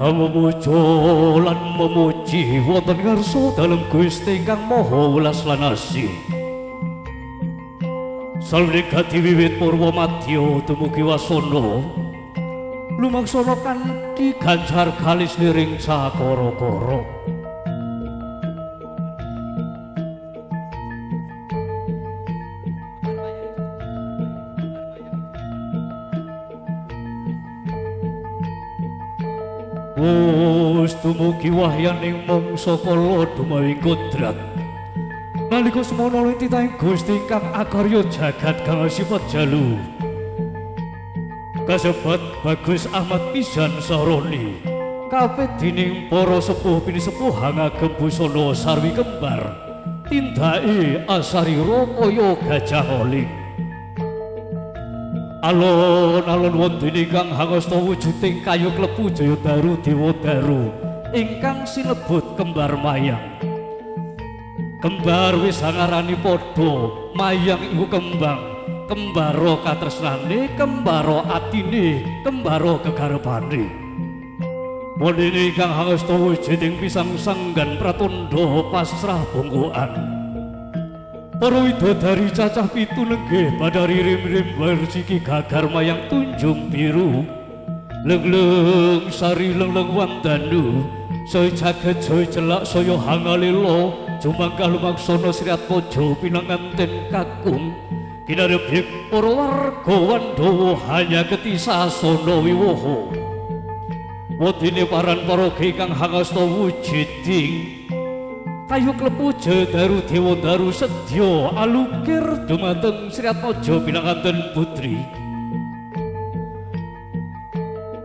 Memuja lan memuji wonten ngarsa dalem Gusti Kang Maha Welas lan Asih. Salwegati wiwit purwa madya dumugi wasana lumaksana kanthi ganjar galis liring sakara-kara. Wus dumugi wahyaning mangsa kala dumawi kodrat. Nalika semana titahing Gusti kang akarya jagat kang sifat jalu. Kasebat Bagus Ahmad pisan saroni. Kabeh dening para sepuh pinisepuh ngagem busana sarwi kembar. Tindake asarira kaya gajah holing. Alon-alon wonten ingkang hangasta wujuding kayu klepu Jayadaru Dewadaru ingkang sinebut kembar mayang. Kembar wis ngarani padha, mayang iku kembang, kembara katresnane, kembara atine, kembara kegarepane. Wonten ingkang hangasta wujuding pisang sanggan pratandha pasrah bongkoan. Para widodari cacah 7 nenggih pada ririm-rim bersiki gagar mayang tunjung biru. Lengleng sari lengleng wandanu, saya jagat saya celak saya hangalelo, jumangkah lumaksana Sri Atmaja pinanganten kakung. Kinarebik para warga Wandawa hanya geti sasana wiwaha. Wadine paran paraga ingkang hangasta wujuding kayu klepu Jayadaru Dewadaru sedya alukir dumateng Sri Atmaja pinanganten putri.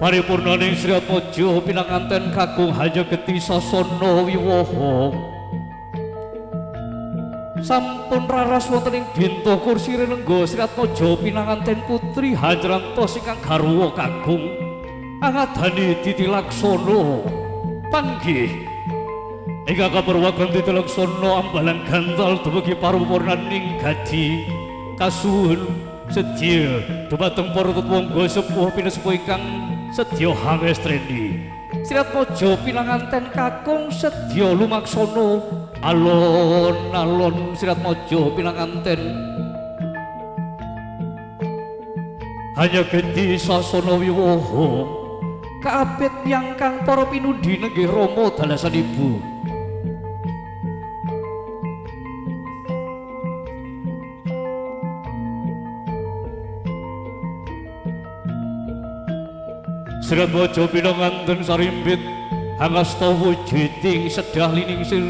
Paripurnaning Sri Atmaja pinanganten kakung hanya geti sasana wiwaha. Sampun raras wonten ing benta kursi renengga Sri Atmaja pinanganten putri hajrantos ingkang garwa kakung angadani titilaksana panggih. Ing kaperwakan titilaksana ambalan gantal dumugi parupurnaning gadi kasuhun sedya dumateng para tetangga sepuh pinasepuh ingkang sedya hangestreni. Sri Atmaja pinanganten kakung sedya lumaksana alon-alon Sri Atmaja pinanganten hanya gedi sasana wiwaha kaabet nyangkang para pinudi nenggih Rama dalasanipun. Sri Atmaja pinanganten sarimbit hangasta wujuding sedah liningsih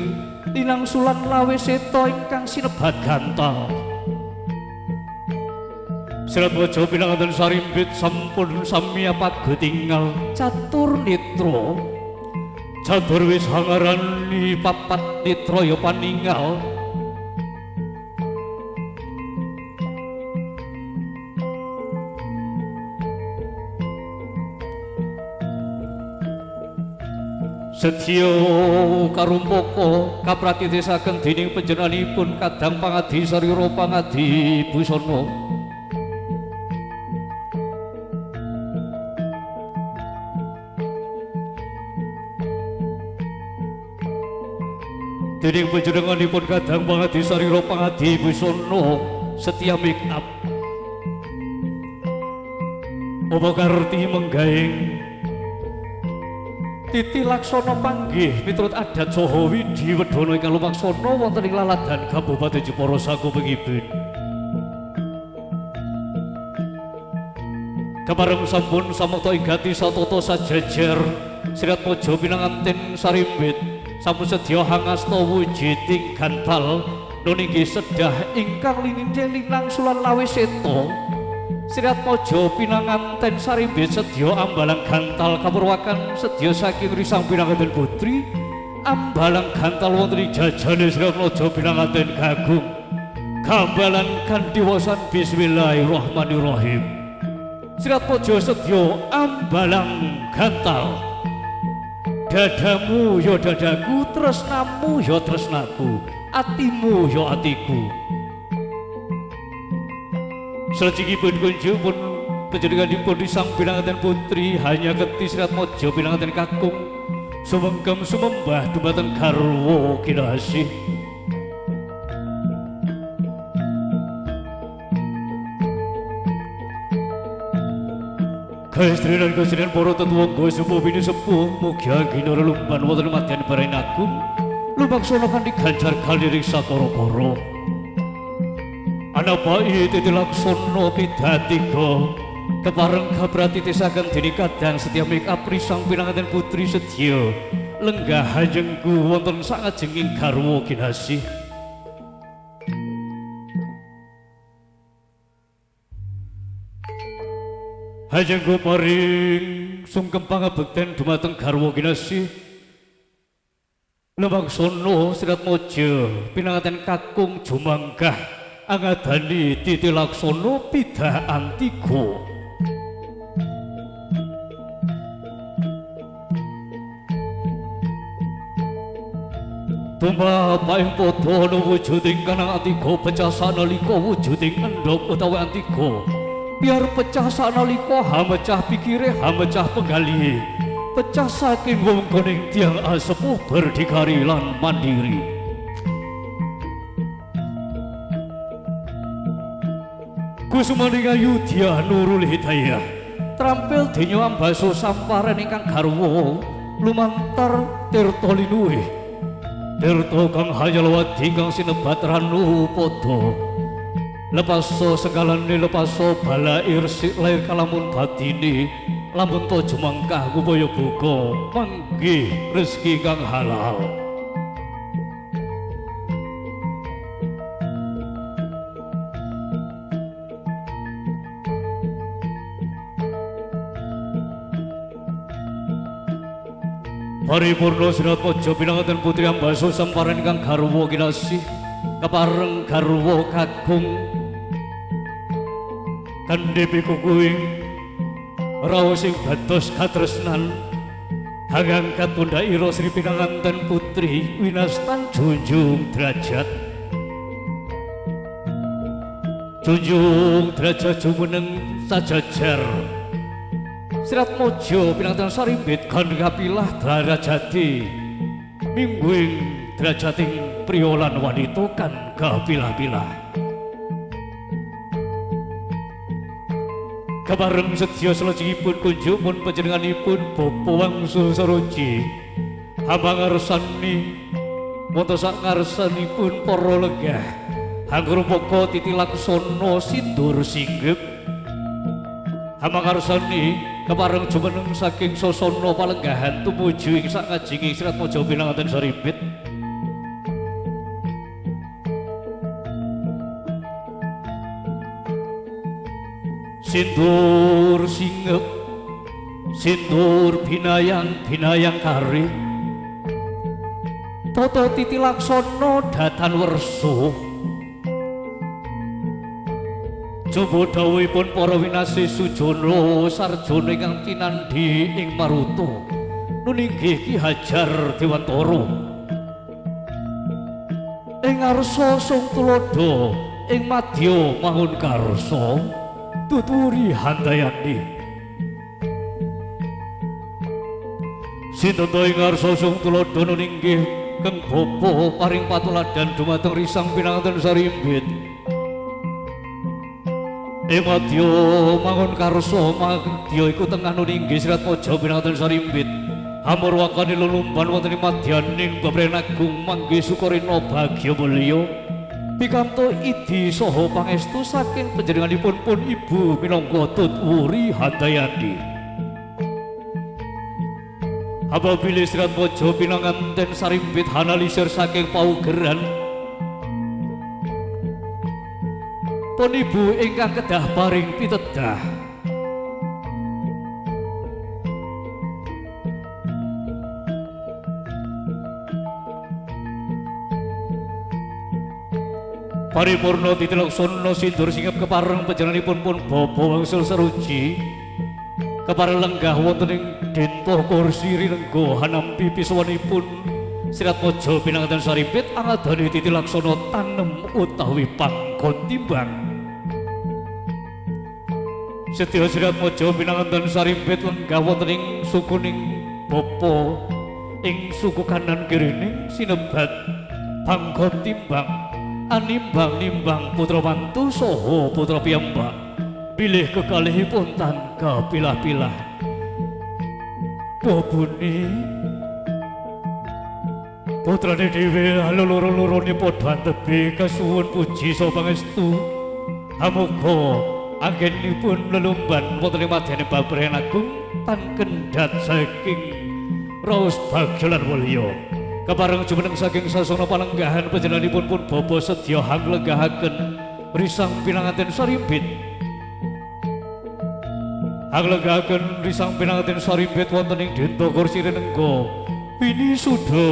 linangsulan lawe seta ingkang sinebat gantal. Sri Atmaja pinanganten sarimbit sampun sami pagetingal catur netra. Catur wis hangarani papat netra ya paningal. Sedya karumpaka kapratitisaken dening panjenenganipun kadang pangadi sarira pangadi busana. Dening panjenenganipun kadang pangadi sarira pangadi busana setya make up. Apa karti menggaing titilaksana panggih miturut adat saha widi wedana ingkang lumaksana wonten ing laladan Kabupaten Jepara sakupengipun. Kepareng sampun samekta inggati satata sajejer Sri Atmaja pinanganten sarimbit sampun sedya hangasta wujuding gantal nuninggi sedah ingkang lininjing langsulan lawe seta. Sri Atmaja pinanganten sarimbit sedya ambalang gantal kapurwakan sedya saking risang pinanganten putri ambalang gantal wonten ing jajane Sri Atmaja pinanganten kakung gambalan kanthi wasan bismillahirrahmanirrahim. Sri Atmaja sedya ambalang gantal. Dadamu ya dadaku, tresnamu ya tresnaku, atimu ya atiku. Salajengipun kunjuk pun panjenenganipun disang pinanganten putri hanya Getih Sratmaja pinanganten kakung sumengkem sumembah dumateng garwa kinasih. Kaestrenan kaestrenan para tetuwangga sepuh bini sepuh mugi anggenara lumban wonten madyan barain agung lumaksana kanthi ganjar kaliring sakara-kara. Anapai titi laksana pidatiga kepareng kabratitisaken dening kadang Setya Mekapri sang pinanganten putri sedya lenggah hajengku wonten sangajenging garwa kinasih. Hajengku paring sungkem pangabekten dumateng garwa kinasih lumaksana Sratmaja pinanganten kakung jumanggah angadani titi laksana pidahan tiga. Tumapaing padha ana wujuding kanang antiga pecah sanalika wujuding endhog utawi antiga biar pecah sanalika hamecah pikire hamecah penggalihe pecah saking wewengkoning tiyang asepuh berdikari lan mandiri. Kusumaning Ayudya Nurul Hidayah trampil denya ambaso samparan ingkang garwa lumantar tirta linuwih tirta kang hayalwadi kang sinebat ranu padha lepaso segalane lepaso balair sik lair kalamun batine lamun to jumangkah upaya buka manggih rezeki kang halal. Paripurna Sratmaja pinanganten putri ambaso samparan kang garwa kinasih kepareng garwa kakung kandhe pikukuing raos sing dados katresnan hangangkat pundhakira Sri pinanganten putri winastan junjung derajat jumeneng sajajar Sratmaja pinanganten sarimbit kandhe kapilah darajati mingguing derajating priya lan wanita kan kapilah-pilah. Kepareng sedya salajengipun kunjuk pun panjenenganipun Bapa wangsul saroji hamba ngarsani wonten sak ngarsanipun para lenggah angrupa titi laksana sindur singgep hamba ngarsani kepareng jumeneng saking sasana palenggahan tumuju ing sakajenging Sratmaja pinanganten sarimbit. Sindur singep sindur binayang kari tata titi laksana datan wersa coba dawuhipun para winasih sujana sarjana ingkang tinandhi ing maruta nuninggih Ki Hajar Dewantara ing ngarsa sung tuladha ing madya mangun karsa tuturi handayani sinten ing ngarsa sung tuladha nuninggih kang bapa paring patuladan dumateng risang pinanganten sarimbit ing madya mangun karsa madya iku tengah nuninggih Sratmaja pinanganten sarimbit amurwakane lelumban wonten ing madyaning Babren Agung manggih sukarina bagya mulya pikanto idi saha pangestu saking panjenenganipun pun ibu minangka tutwuri handayani. Apabila Sratmaja pinanganten sarimbit hanalisir saking paugeran pun ibu ingkang kedah paring pitedah paripurna titi laksana sindur singep kepareng panjenenganipun pun Bapa wangsul saruji kepareng lenggah wonten ing dentoh kursi rinengga hanampi piswanipun Sratmaja pinanganten sarimbit angadani titi laksana tanem utawi panggon timbang Setya Sirat Mojo pinanganten sarimbit lenggah wonten ing sukuning bapa ing suku kanan kirining sinebat bangga timbang animbang-nimbang putra mantu saha putra piyambak bilih kekalihipun tan kapilah-pilah babune putrane dhewe loro-lorone padha antebe kasuwun puji saha pangestu amuga anggenipun lelumban wonten ing madyaning babaran agung tan kendhat saking raos bagya lan mulya kepareng jumeneng saking sasana palenggahan panjenenganipun pun bapa sedya hanglenggahaken risang pinanganten sarimbit hanglenggahaken risang pinanganten sarimbit wonten ing Denta Kursi Renengga winisuda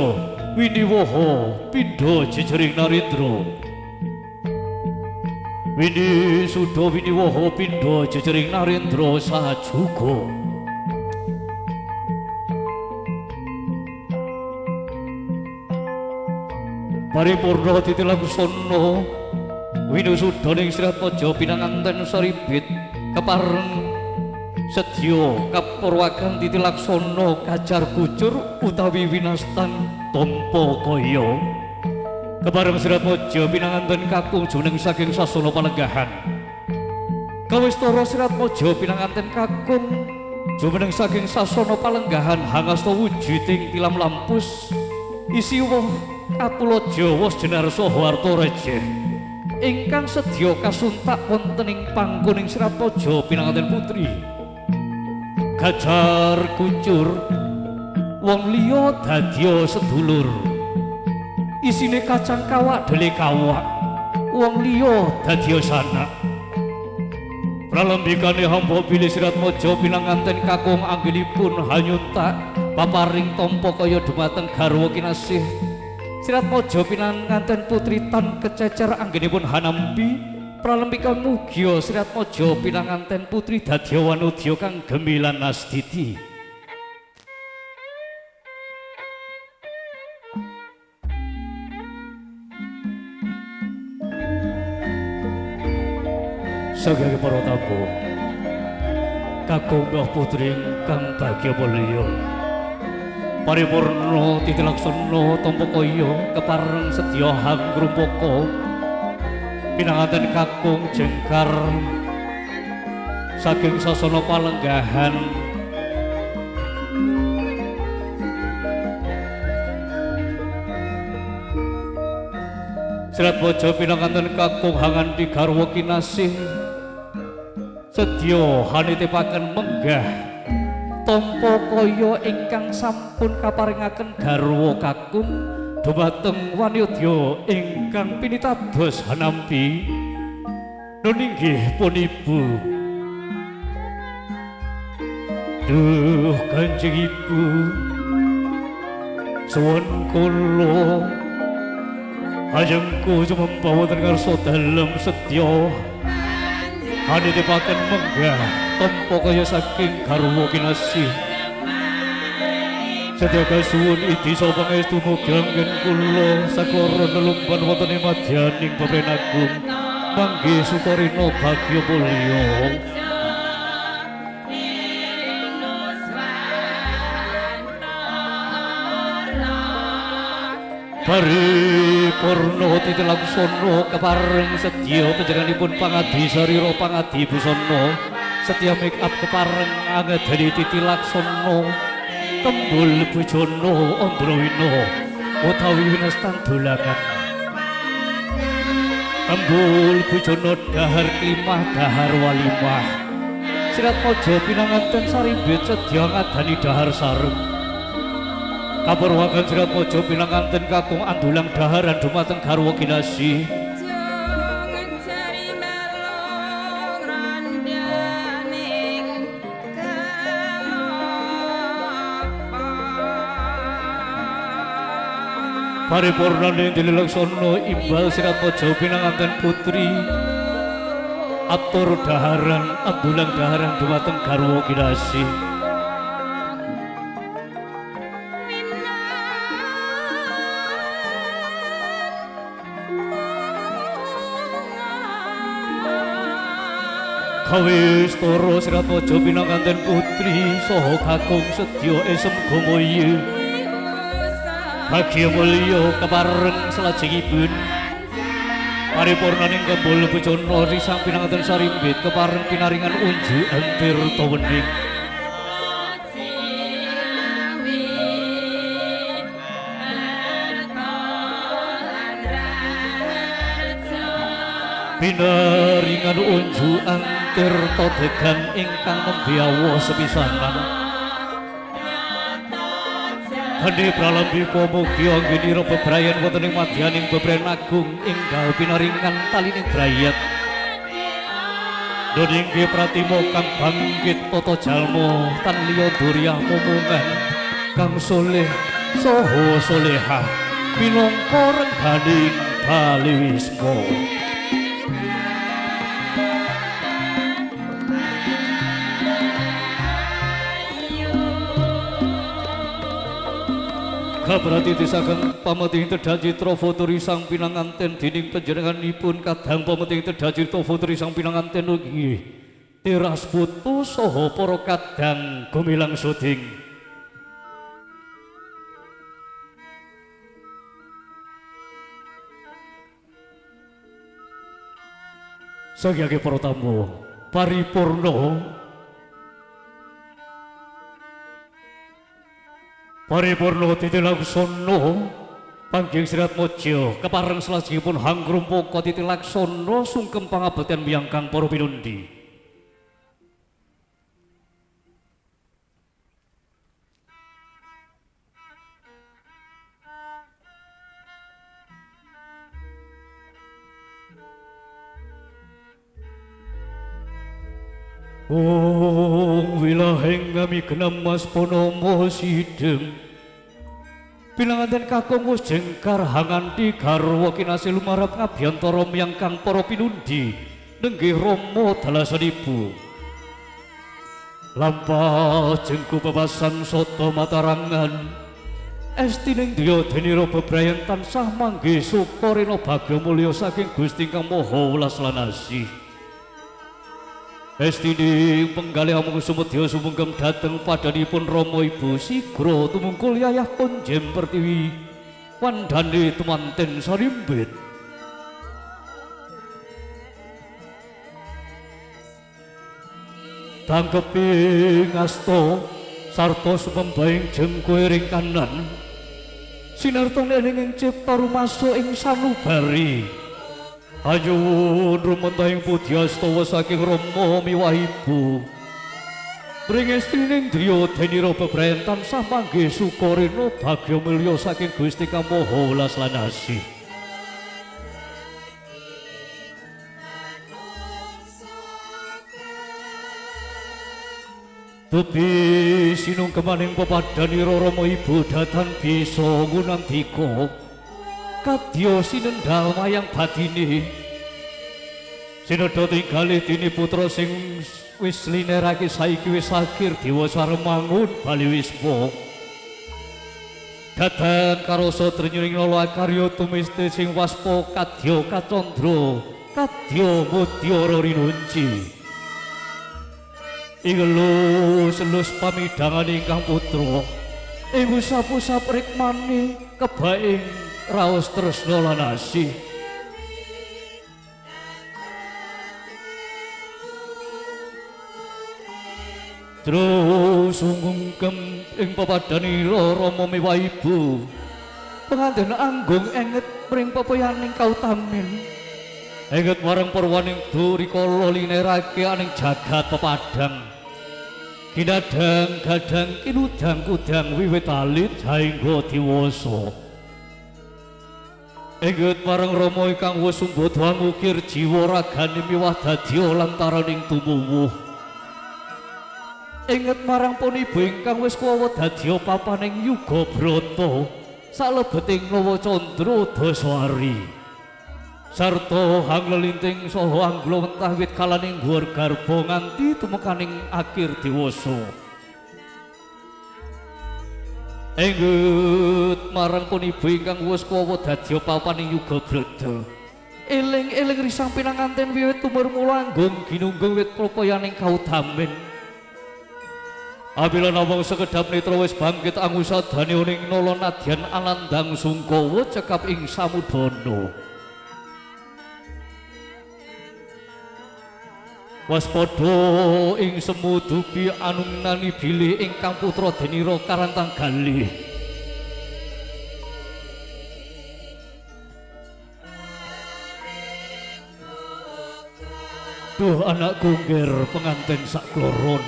winiwaha pindha jejering narendra winisuda winiwaha pindha jejering narendra sajuga paripurna titilaksana winusudha ning Sirat Mojo pinanganten sarimbit kepareng sedya kapurwagan titilaksana kajar kucur utawi winastan tampa kaya kepareng Sirat Mojo pinanganten kakung jumeneng saking sasana palenggahan kawistara Sirat Mojo pinanganten kakung jumeneng saking sasana palenggahan hangasta wujuding tilam lampus isi woh Kapula Jawa Jenar saha arta rejeh ingkang sedya kasuntak wonten ing panggoning Sirat Mojo pinanganten putri kajar kucur wong liya dadya sedulur isine kacang kawak dele kawak wong liya dadya sanak pralambikane hamba bilih Sirat Mojo pinanganten kakung anggenipun hanyuntak paparing tampa kaya dumateng garwa kinasih Sirat Mojo pinanganten putri tan kececer anggenipun hanampi pralembika mugia Sirat Mojo pinanganten putri dadya wanudya kang gemilan Astiti saking para tamu kakung mbah putri kang bagya mulya paripurna titilaksana tampa kaya kepareng sedya hangrumpaka pinanganten kakung jengkar saking sasana palenggahan Sirat Mojo pinanganten kakung hanganti garwa kinasih sedya hanitepaken menggah tampa kaya ingkang sampun kaparingaken garwa kakung dhumateng wanodya ingkang pinitados hanampi nuninggih pun ibu duh Kanjeng Ibu suwun kula ajengku sumempa wonten ngarsa dalem sedya hanitepaken menggah tampa kaya saking garwa kinasih sedya kasuwun idi saha pangestu mugi anggen kula saklara nelumban wonten ing madyaning babaran agung mangke sukarina bagya mulya paripurna titilaksana kepareng sedya panjenenganipun pangadi sarira pangadi busana sedya make up kepareng angedani titilaksana tembul bujana andrawina utawi winastan dolangan tembul bujana dahar klimah dahar walimah Sirat Mojo pinanganten sarimbit sedya ngadani dahar sareng kapurwagan Sirat Mojo pinanganten kakung andulang daharan dumateng garwa kinasih paripurnaning titilaksana imbal Sirat Mojo pinanganten putri atur daharan andulang daharan dumateng garwa kinasih Kawis toro Sirat Mojo pinanganten putri saha kakung sedya esem gomoyo bagya mulya kepareng salajengipun paripurnaning kembul bujana risang pinanganten sarimbit kepareng pinaringan unjukan tirta wening pinaringan unjukan tirta degan ingkang nembe awoh sepisanan Handi pralambi mugi anggenira bebrayan wonten ing madyaning bebrayan agung inggal pinaringan talining brayat Nuninggi pratimo kang bangkit tata jalma tan liya duryah momongan kang soleh saha solehah minangka rengganing Bali Wisma Kabrati tisaken pameting tedha citra foturi sang pinanganten dening panjenenganipun kadang pameting tedha citra foturi sang pinanganten ugi tiras putu saha para kadang gumilang suding sagyake para tamu paripurna paripurna titilaksana panggih Sirat Mojo kepareng salajengipun hangrumpaka titilaksana sungkem pangabekten miyangkang para pinundi Om wilahing ngami genam mas ponomo sidem pinanganten kakung wis jengkar hanganti garwa kinasih lumarap ngabiyantara miyangkang para pinundi nenggih Rama Dalasanibu lampah jengku bebasan soto matarangan estining driya denira bebrayan tansah manggih sukarena bagya mulya saking Gusti Kang Maha Welas lan Asih Estini penggalih amung sumedya sumungkem dhateng padanipun Rama Ibu sigra tumungkul yayah konjem pertiwi wandhane tumanten sarimbit tangkepi ngasta sarta sumembaing jengkoe ring kanan sinartane ing cipta rumasuk ing sanubari Ayun rumentahing pudyastawa saking Rama miwah Ibu Bringestrining driya denira bebrayan tansah manggih sukarena bagya mulya saking Gusti Kang Maha Welas lan Asih Tupi sinungkemaning pepadanira Rama Ibu datan bisa ngunandika kadya sinendhal mayang batine sinedha tinggalih dini putra sing wis linerake saiki wis akhir dewasa remangun Bali Wisma datan karasa trenyuning lala karya tumiste sing waspa kadya kacandra kadya mutiara rinunci ingelus selus pamidangan ingkang putra ing usap-usap rikmane kebaing raos tresna lan asih terus sungkem ing pepadanira Rama miwah Ibu penganten anggung enget pring pepoyaning kautamin enget marang parwaning durikala linerake aning jagat pepadang kinadang gadang kinudang kudang wiwit alit saengga diwasa Engget marang Rama ingkang wis sumbadha ngukir jiwa ragane miwah dadya lantaraning tumuwuh. Engget marang punibu ingkang wis kuwawa dadya papaning yuga brata salebeting Lawa Candra Daswari. Sarta hanglelinting saha anggla wentah wit kalaning dhuwur garba nganti tumekaning akhir dewasa. Enggut marang punibu ingkang wis kuwawa dadya papaning yuga brata eling-eling risang pinanganten wiwit tumur mulanggung ginunggung wit propoyaning kautamin. Apabila namung sekedap nitra wis bangkit angusadane ning nala nadyan anandang sungkawa cekap ing samudana. Waspada ing semudupi anungnani bilih ingkang putra denira karantang galih. Duh anakku ngger penganten sakloron.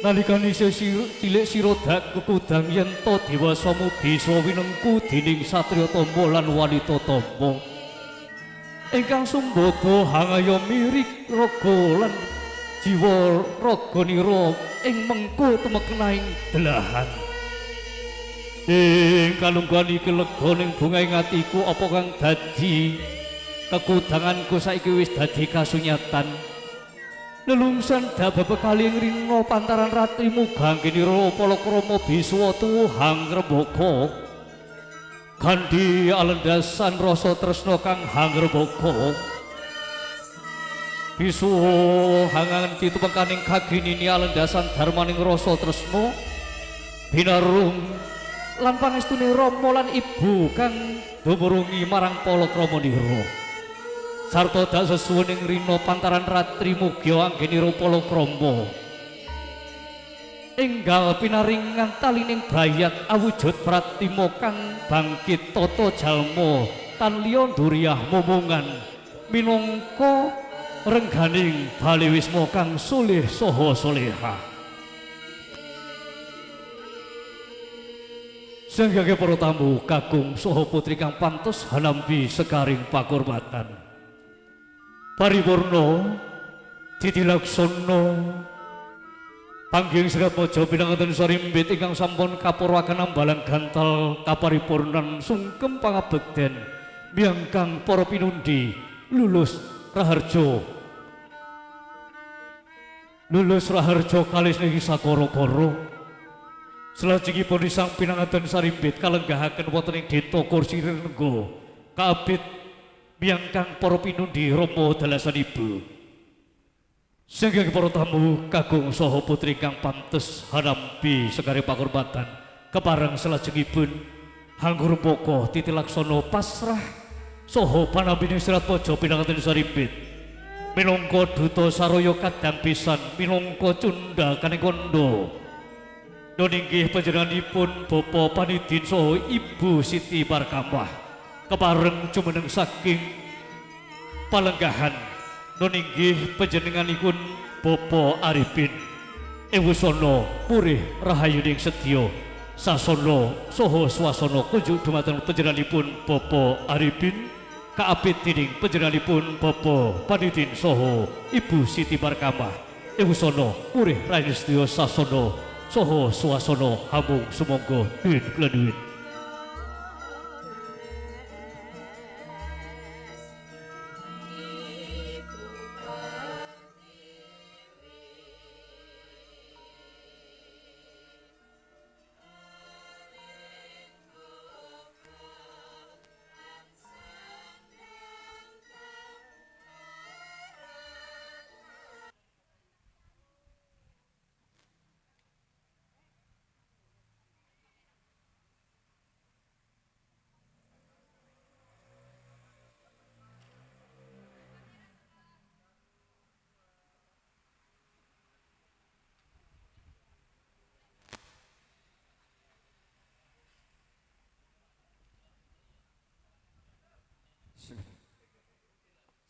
Nalikane cilik sira dak kekudang yen to dewasamu bisa winengku dening satriya tamba lan wanita tamba ingkang sumbada hangaya mirik raga lan jiwa raganira ing mengko temekenaing delahan. Ing kalungguhan iki lega ning bungaing atiku apa kang dadi kekudanganku saiki wis dadi kasunyatan. Lelungsan dabab kaling rina pantaran ratrimu ganggenira palakrama biswa tuwuhang rembaka gandhi alendasan rasa tresna kang hangrembaka biswa hangan titupengkaning kaginini alendasan darmaning rasa tresna binarung lan pangestune rama lan ibu kang dumurungi marang palakramanira sarta dak sesuwening rina pantaran ratri mugya anggenira palakrama enggal pinaringan talining brayat awujud pratima kang bangkit tata jalma tan liya nduriyah momongan minangka rengganing bali wisma kang soleh saha solehah. Sanggage para tamu kakung saha putri kang pantos hanampi sekaring pakurmatan. Paripurna titilaksana panggih Serat Maja pinanganten sarimbit ingkang sampun kapurwaken ambalang gantal kaparipurnan sungkem pangabekten miyangkang para pinundi lulus raharja kalis niki sakara-kara. Salajengipun risang pinanganten sarimbit kalenggahaken wonten ing Deta Kursi Renenggo kaabit miyangkang para pinundi rama dalasan ibu. Sanggeng para tamu kakung saha putri kang pantes hanampi sekare pakurmatan kepareng salajengipun hanggurupaka titilaksana pasrah saha panampining Serat Maja pinanganten sarimbit minangka duta saraya kadang pisan minangka cundha kaning kandha nuninggih panjenenganipun Bapa Panidin saha Ibu Siti Barkamah kepareng jumeneng saking palenggahan nuninggih panjenenganipun Bapa Arifin ewusana purih rahayuning sedya sasana saha swasana kunjuk dumateng panjenenganipun Bapa Arifin kaabit dening panjenenganipun Bapa Panidin saha Ibu Siti Barkamah ewusana purih rahayuning sedya sasana saha swasana hamung sumangga duwin kula duwin.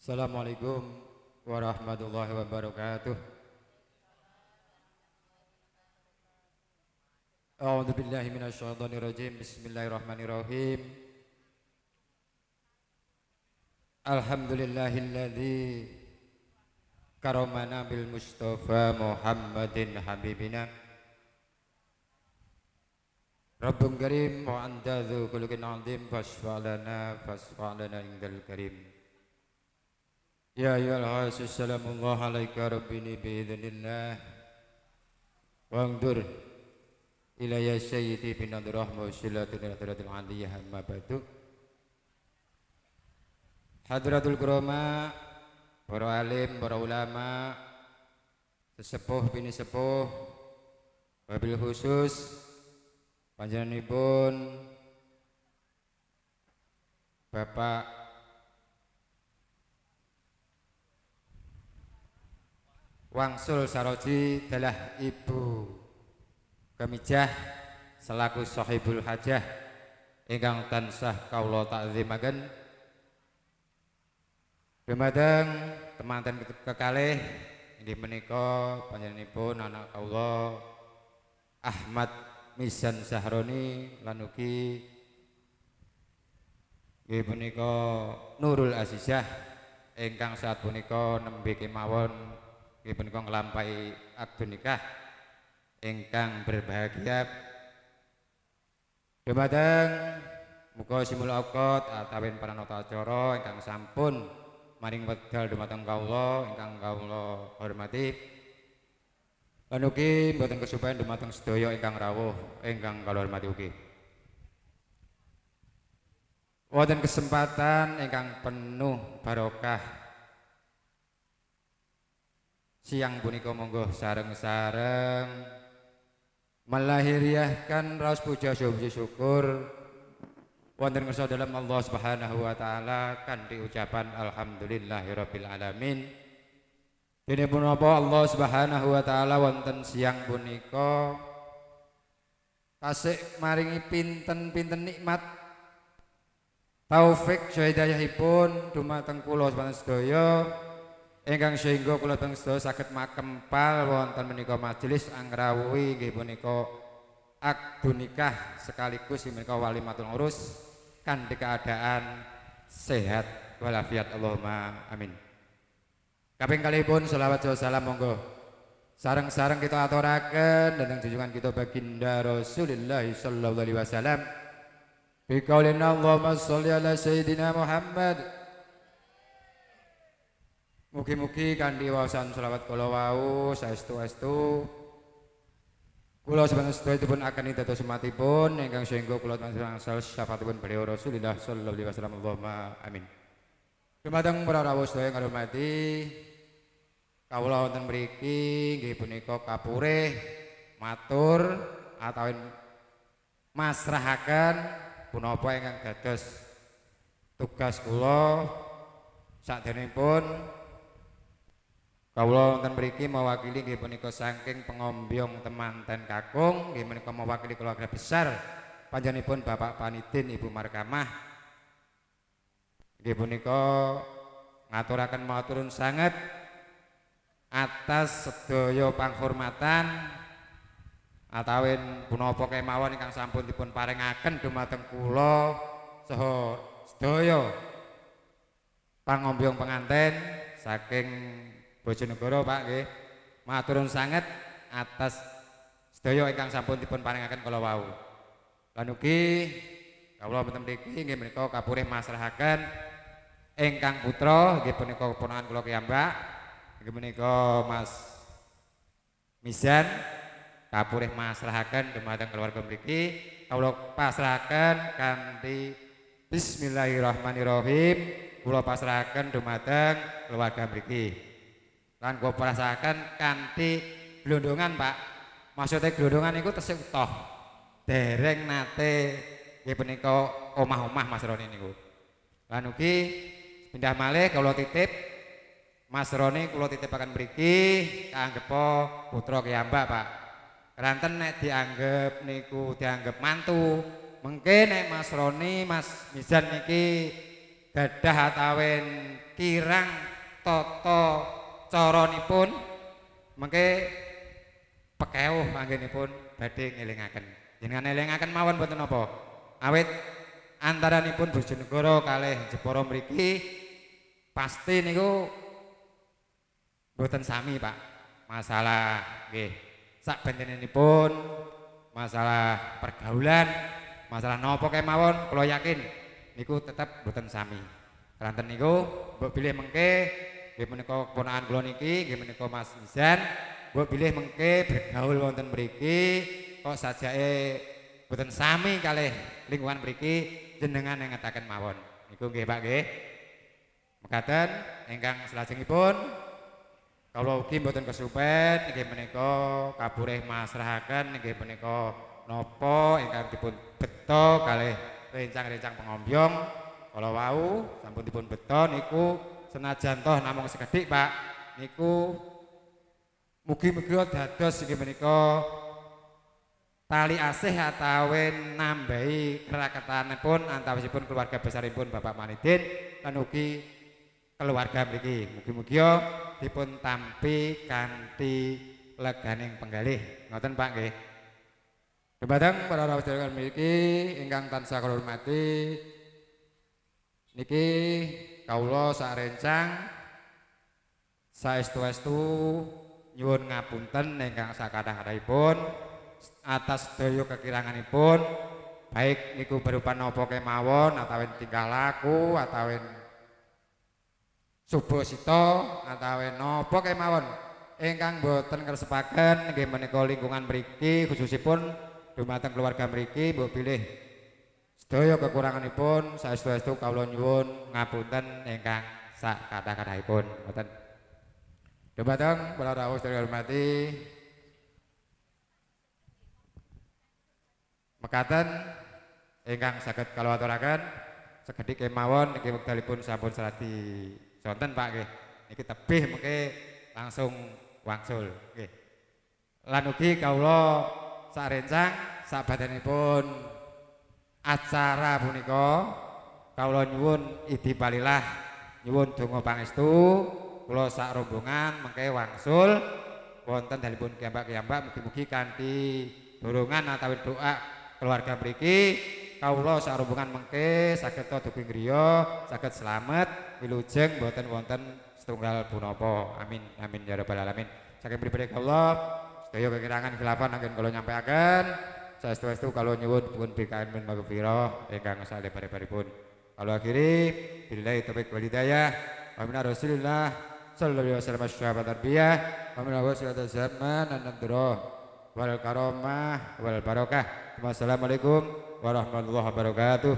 Assalamualaikum warahmatullahi wabarakatuh. A'udzu billahi minasyaitonir rajim. Bismillahirrahmanirrahim. Alhamdulillahilladzi karamana bil Mustafa Muhammadin habibina. Rabbun karim wa anta dzu khuluqin 'azim fasfa'lana indal karim. Ya ayyuhal hasis salamullah alaika rabbini biidznillah wa angdur ilaya sayyidi bin nadrah mausilatin hadratil aliyah amma ba'du. Hadratul kurama, para alim, para ulama, sesepuh bini sepuh, wabil khusus panjenenganipun Bapak Wangsul Saroji dalah Ibu Kamijah selaku sahibul hajah ingkang tansah kawula takzimaken. Dumateng temanten kekalih inggih menika panjenenganipun anak kawula Ahmad Mizan Zahroni lan ugi inggih menika Nurul Azizah ingkang saat punika nembe kemawon inggih punika nglampahi akad nikah ingkang berbahagia. Dumateng muga simul auqat atawin paranata acara ingkang sampun maring wekdal dumateng kawula ingkang kawula hormati. Lan ugi mboten kesupen dumateng sedaya ingkang rawuh ingkang kawula hormati ugi. Wonten kesempatan ingkang penuh barokah siang punika monggo sareng-sareng melahiriahkan raos puja syukur wonten ngersa dalam Allah Subhanahu wa taala kanthi ucapan alhamdulillahirabbil alamin. Dene punapa Allah Subhanahu wa taala wonten siang punika tasih maringi pinten-pinten nikmat taufik hidayahipun dumateng kula sabanten sedaya ingkang sehingga kula teng sedaya saged makempal wonten menika majelis angrawuhi nggih punika akad nikah sekaligus menika walimatul urus kanthi keadaan sehat walafiat Allahumma amin. Kaping kalihipun selawat salam monggo sareng-sareng kita aturaken dhateng junjungan kita baginda Rasulullah sallallahu alaihi wasallam bi qaulina Allahumma sholli ala sayyidina Muhammad. Mugi-mugi kanthi waosan selawat kula wau saestu-estu kula sabanten sedaya dipun akeni dados umatipun ingkang sehingga kula tansah syafaatipun beliau Rasulullah sallallahu alaihi wasallam Allahumma amin. Dumateng para rawuh sedaya ingkang hormati kawula wonten mriki nggih punika kapurih matur atawin masrahaken punapa ingkang dados tugas kula sakdenipun. Kawula wonten mriki mewakili nggih punika saking pengombyong temanten kakung nggih menika mewakili keluarga besar panjenenganipun Bapak Panidin Ibu Markamah nggih punika ngaturaken maturun sanget atas sedaya panghormatan atawin punapa kemawon ingkang sampun dipun paringaken dumateng kula saha sedaya pangombyong penganten saking Bojonegoro Pak nggih. Maturun sanget atas sedaya ingkang sampun dipun paringaken kala wau. Lan ugi kawula wonten mriki nggih menika kapurih masrahaken ingkang putra nggih punika keponakan kula piyambak nggih menika Mas Mizan kapurih masrahaken dumateng keluarga mriki kawula pasrahaken kanthi bismillahirrahmanirrahim kula pasrahaken dumateng keluarga mriki. Lan kula pasrahaken kanthi glondongan Pak. Maksudnya glondongan niku tesih utuh. Dereng nate nggih punika omah-omah Mas Roni niku. Lan ugi pindah malih kula titip Mas Roni kula titipaken mriki kanggepa putra kiyambak Pak. Keranten nek dianggep niku dianggep mantu, mengke nek Mas Roni Mas Mizan niki gadah atawin kirang tata caranipun mengke pekewuh manggenipun badhe ngelingaken. Jenengan elingaken mawon mboten napa. Awit antaranipun Bojonegoro kalih Jepara mriki pasti niku mboten sami Pak. Masalah nggih sak bentenipun masalah pergaulan, masalah napa kemawon kula yakin niku tetep mboten sami. Keranten niku mbok bilih mengke nggih menika keponakan kula niki nggih menika Mas Mizan mbok bilih mengke bergaul wonten mriki kok sajake boten sami kalih lingkungan mriki jenengan yang ngetaken mawon. Niku nggih Pak nggih. Mekaten ingkang salajengipun kawula ugi mboten kesupen inggih menika kabureh masrahaken inggih menika napa ingkang dipun beto kalih rencang-rencang pengombyong kala wau sampun dipun beto niku senajan toh namung sekedhik Pak niku mugi-mugi dados inggih menika tali asih atawen nambahi keraketanipun antawisipun keluarga besaripun Bapak Manidin lan ugi keluarga mriki mugi-mugi dipun tampi kanthi leganing penggalih ngoten Pak nggih. Dumateng para rawuh sedherek mriki ingkang tansah kula hormati niki kawula sarencang saestu-estu nyuwun ngapunten ingkang sakathah-kathahipun atas sedaya kekiranganipun baik niku berupa napa kemawon atawin tingkah laku atawin subosita atawin napa kemawon ingkang boten ngresepaken nggih menika lingkungan mriki khususipun dumateng keluarga mriki mbok bilih sedaya kekuranganipun saestu-estu kawula nyuwun ngapunten ingkang sakathah-kathahipun ngoten. Dumateng para rawuh sedherek hormati mekaten ingkang saged kula aturaken sekedhik kemawon niki wekdalipun sampun saladi sonten Pak nggih. Niki tebih mengke langsung wangsul nggih. Lan ugi kawula sarencang sabadanipun acara punika kawula nyuwun idi palilah nyuwun donga pangestu kula sak rombongan mengke wangsul wonten dalipun kiambak-kiambak mugi-mugi kanthi dorongan atawi doa keluarga mriki kawula sak rombongan mengke saged dugi griya saged slamet wilujeng boten wonten setunggal punapa amin amin ya rabbal alamin. Saking pribadi kawula sedaya kekirangan khilafan anggen kula nyampaiaken saestu-estu kawula nyuwun dipun berikan min maghfirah ingkang salebar-lebaripun. Kawula akhiri billahi taufiq wal hidayah wa min rasulillah sallallahu alaihi wasallam ashabat tarbiyah wa min wasalatul zaman an-nadrah wal karamah wal barakah. Wassalamualaikum warahmatullahi wabarakatuh.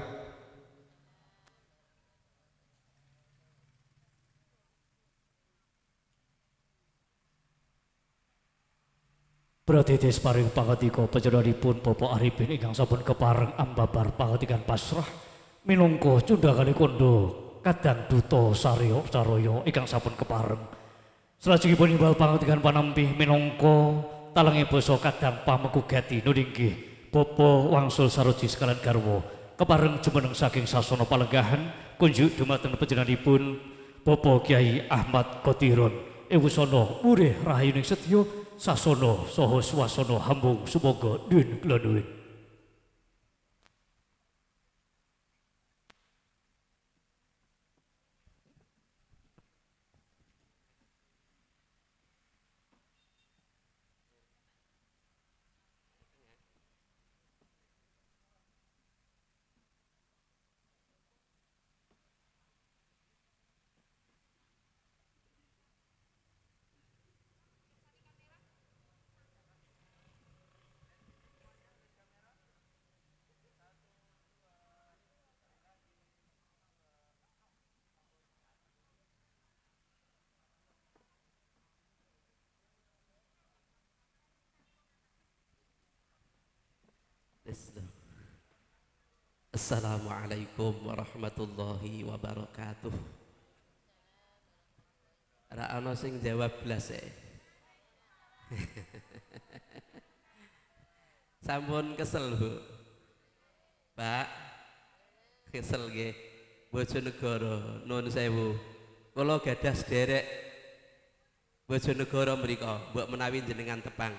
Pratitis paring pangatika panjenenganipun Bapak Arifin ingkang sampun kepareng ambabar pangatikan pasrah minangka cundhakane kondo kadang duta sarya saraya ingkang sampun kepareng. Salajengipun imbal pangatikan panampi minangka talengi basa kadang pamekugati nunggih Bapak wangsul saroji sekalian garwa kepareng jumeneng saking sasana palenggahan kunjuk dumateng panjenenganipun Bapak Kyai Ahmad Qadirun ewusana murih rahayuning setya sasana saha swasana hambung sumoga dun kula nuwun. Assalamualaikum warahmatullahi wabarakatuh. Ra ana sing jawab blas e. Sampun kesel, Bu. Pak. Kesel nggih. Bojonegoro nuwun sewu. Kula gadah sederek Bojonegoro mrika, mbok menawi jenengan tepang.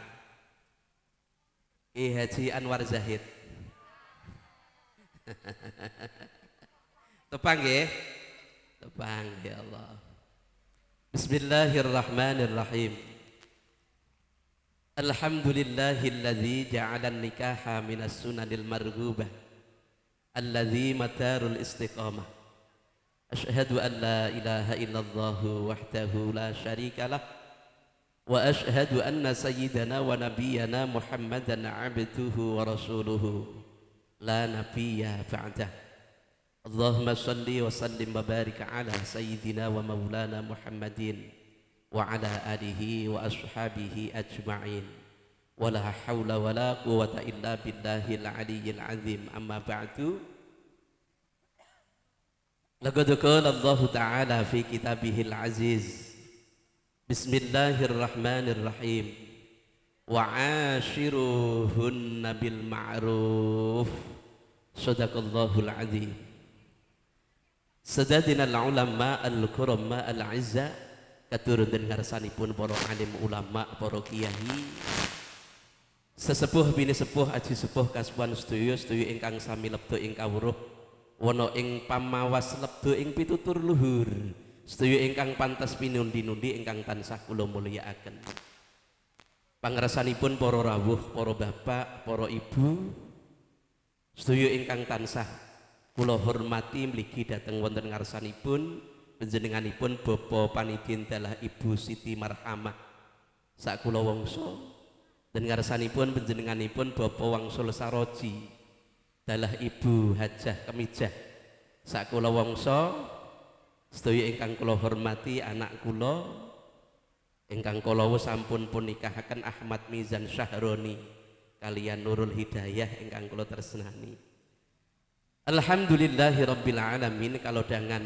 I Haji Anwar Zahid. Tepang nggih. Tepang ya Allah. Bismillahirrahmanirrahim. Alhamdulillahilladzi ja'ala an-nikaha minas sunanil marghubah alladzi matarul istiqamah. Asyhadu an la ilaha illallah wahdahu la syarikalah wa ashhadu anna sayyidana wa nabiyyana Muhammadan abduhu wa rasuluhu la nabiyya ba'dah. Allahumma salli wa sallim wa barik ala sayyidina wa maulana Muhammadin wa ala alihi wa ashabihi ajma'in. Wa la hawla wa la quwwata illa billahil aliyyil azim. Amma ba'du. Laqad qala Allah ta'ala fi kitabihil aziz. Bismillahirrahmanirrahim. Wa ashiruhunna bil ma'ruf. Shadaqallahul azim. Sadadina al-ulama al-kurama al-izza, katurun dan ngarsanipun para alim ulama, para kiai, sesepuh bini sepuh aji sepuh kasuwan sedaya ingkang sami lebda ing kawruh wana ing pamawas lebda ing pitutur luhur, sedaya ingkang pantes pinundi-nundi ingkang tansah kula mulyakaken. Pangrasanipun para rawuh, para bapak, para ibu, sedaya ingkang tansah kula hormati mligi dhateng wonten ngarsanipun panjenenganipun Bapa Panidin dalah Ibu Siti Marhamah sak kula wangsa, dan ngarsanipun panjenenganipun Bapa Wangsul Saroji dalah Ibu Hajah Kemijah sak kula wangsa. Sedaya ingkang kula hormati anak kula ingkang kula sampun pun nikahaken Ahmad Mizan Syahroni kalian Nurul Hidayah ingkang kula tresnani. Alhamdulillahi rabbil alamin. Kalau dengan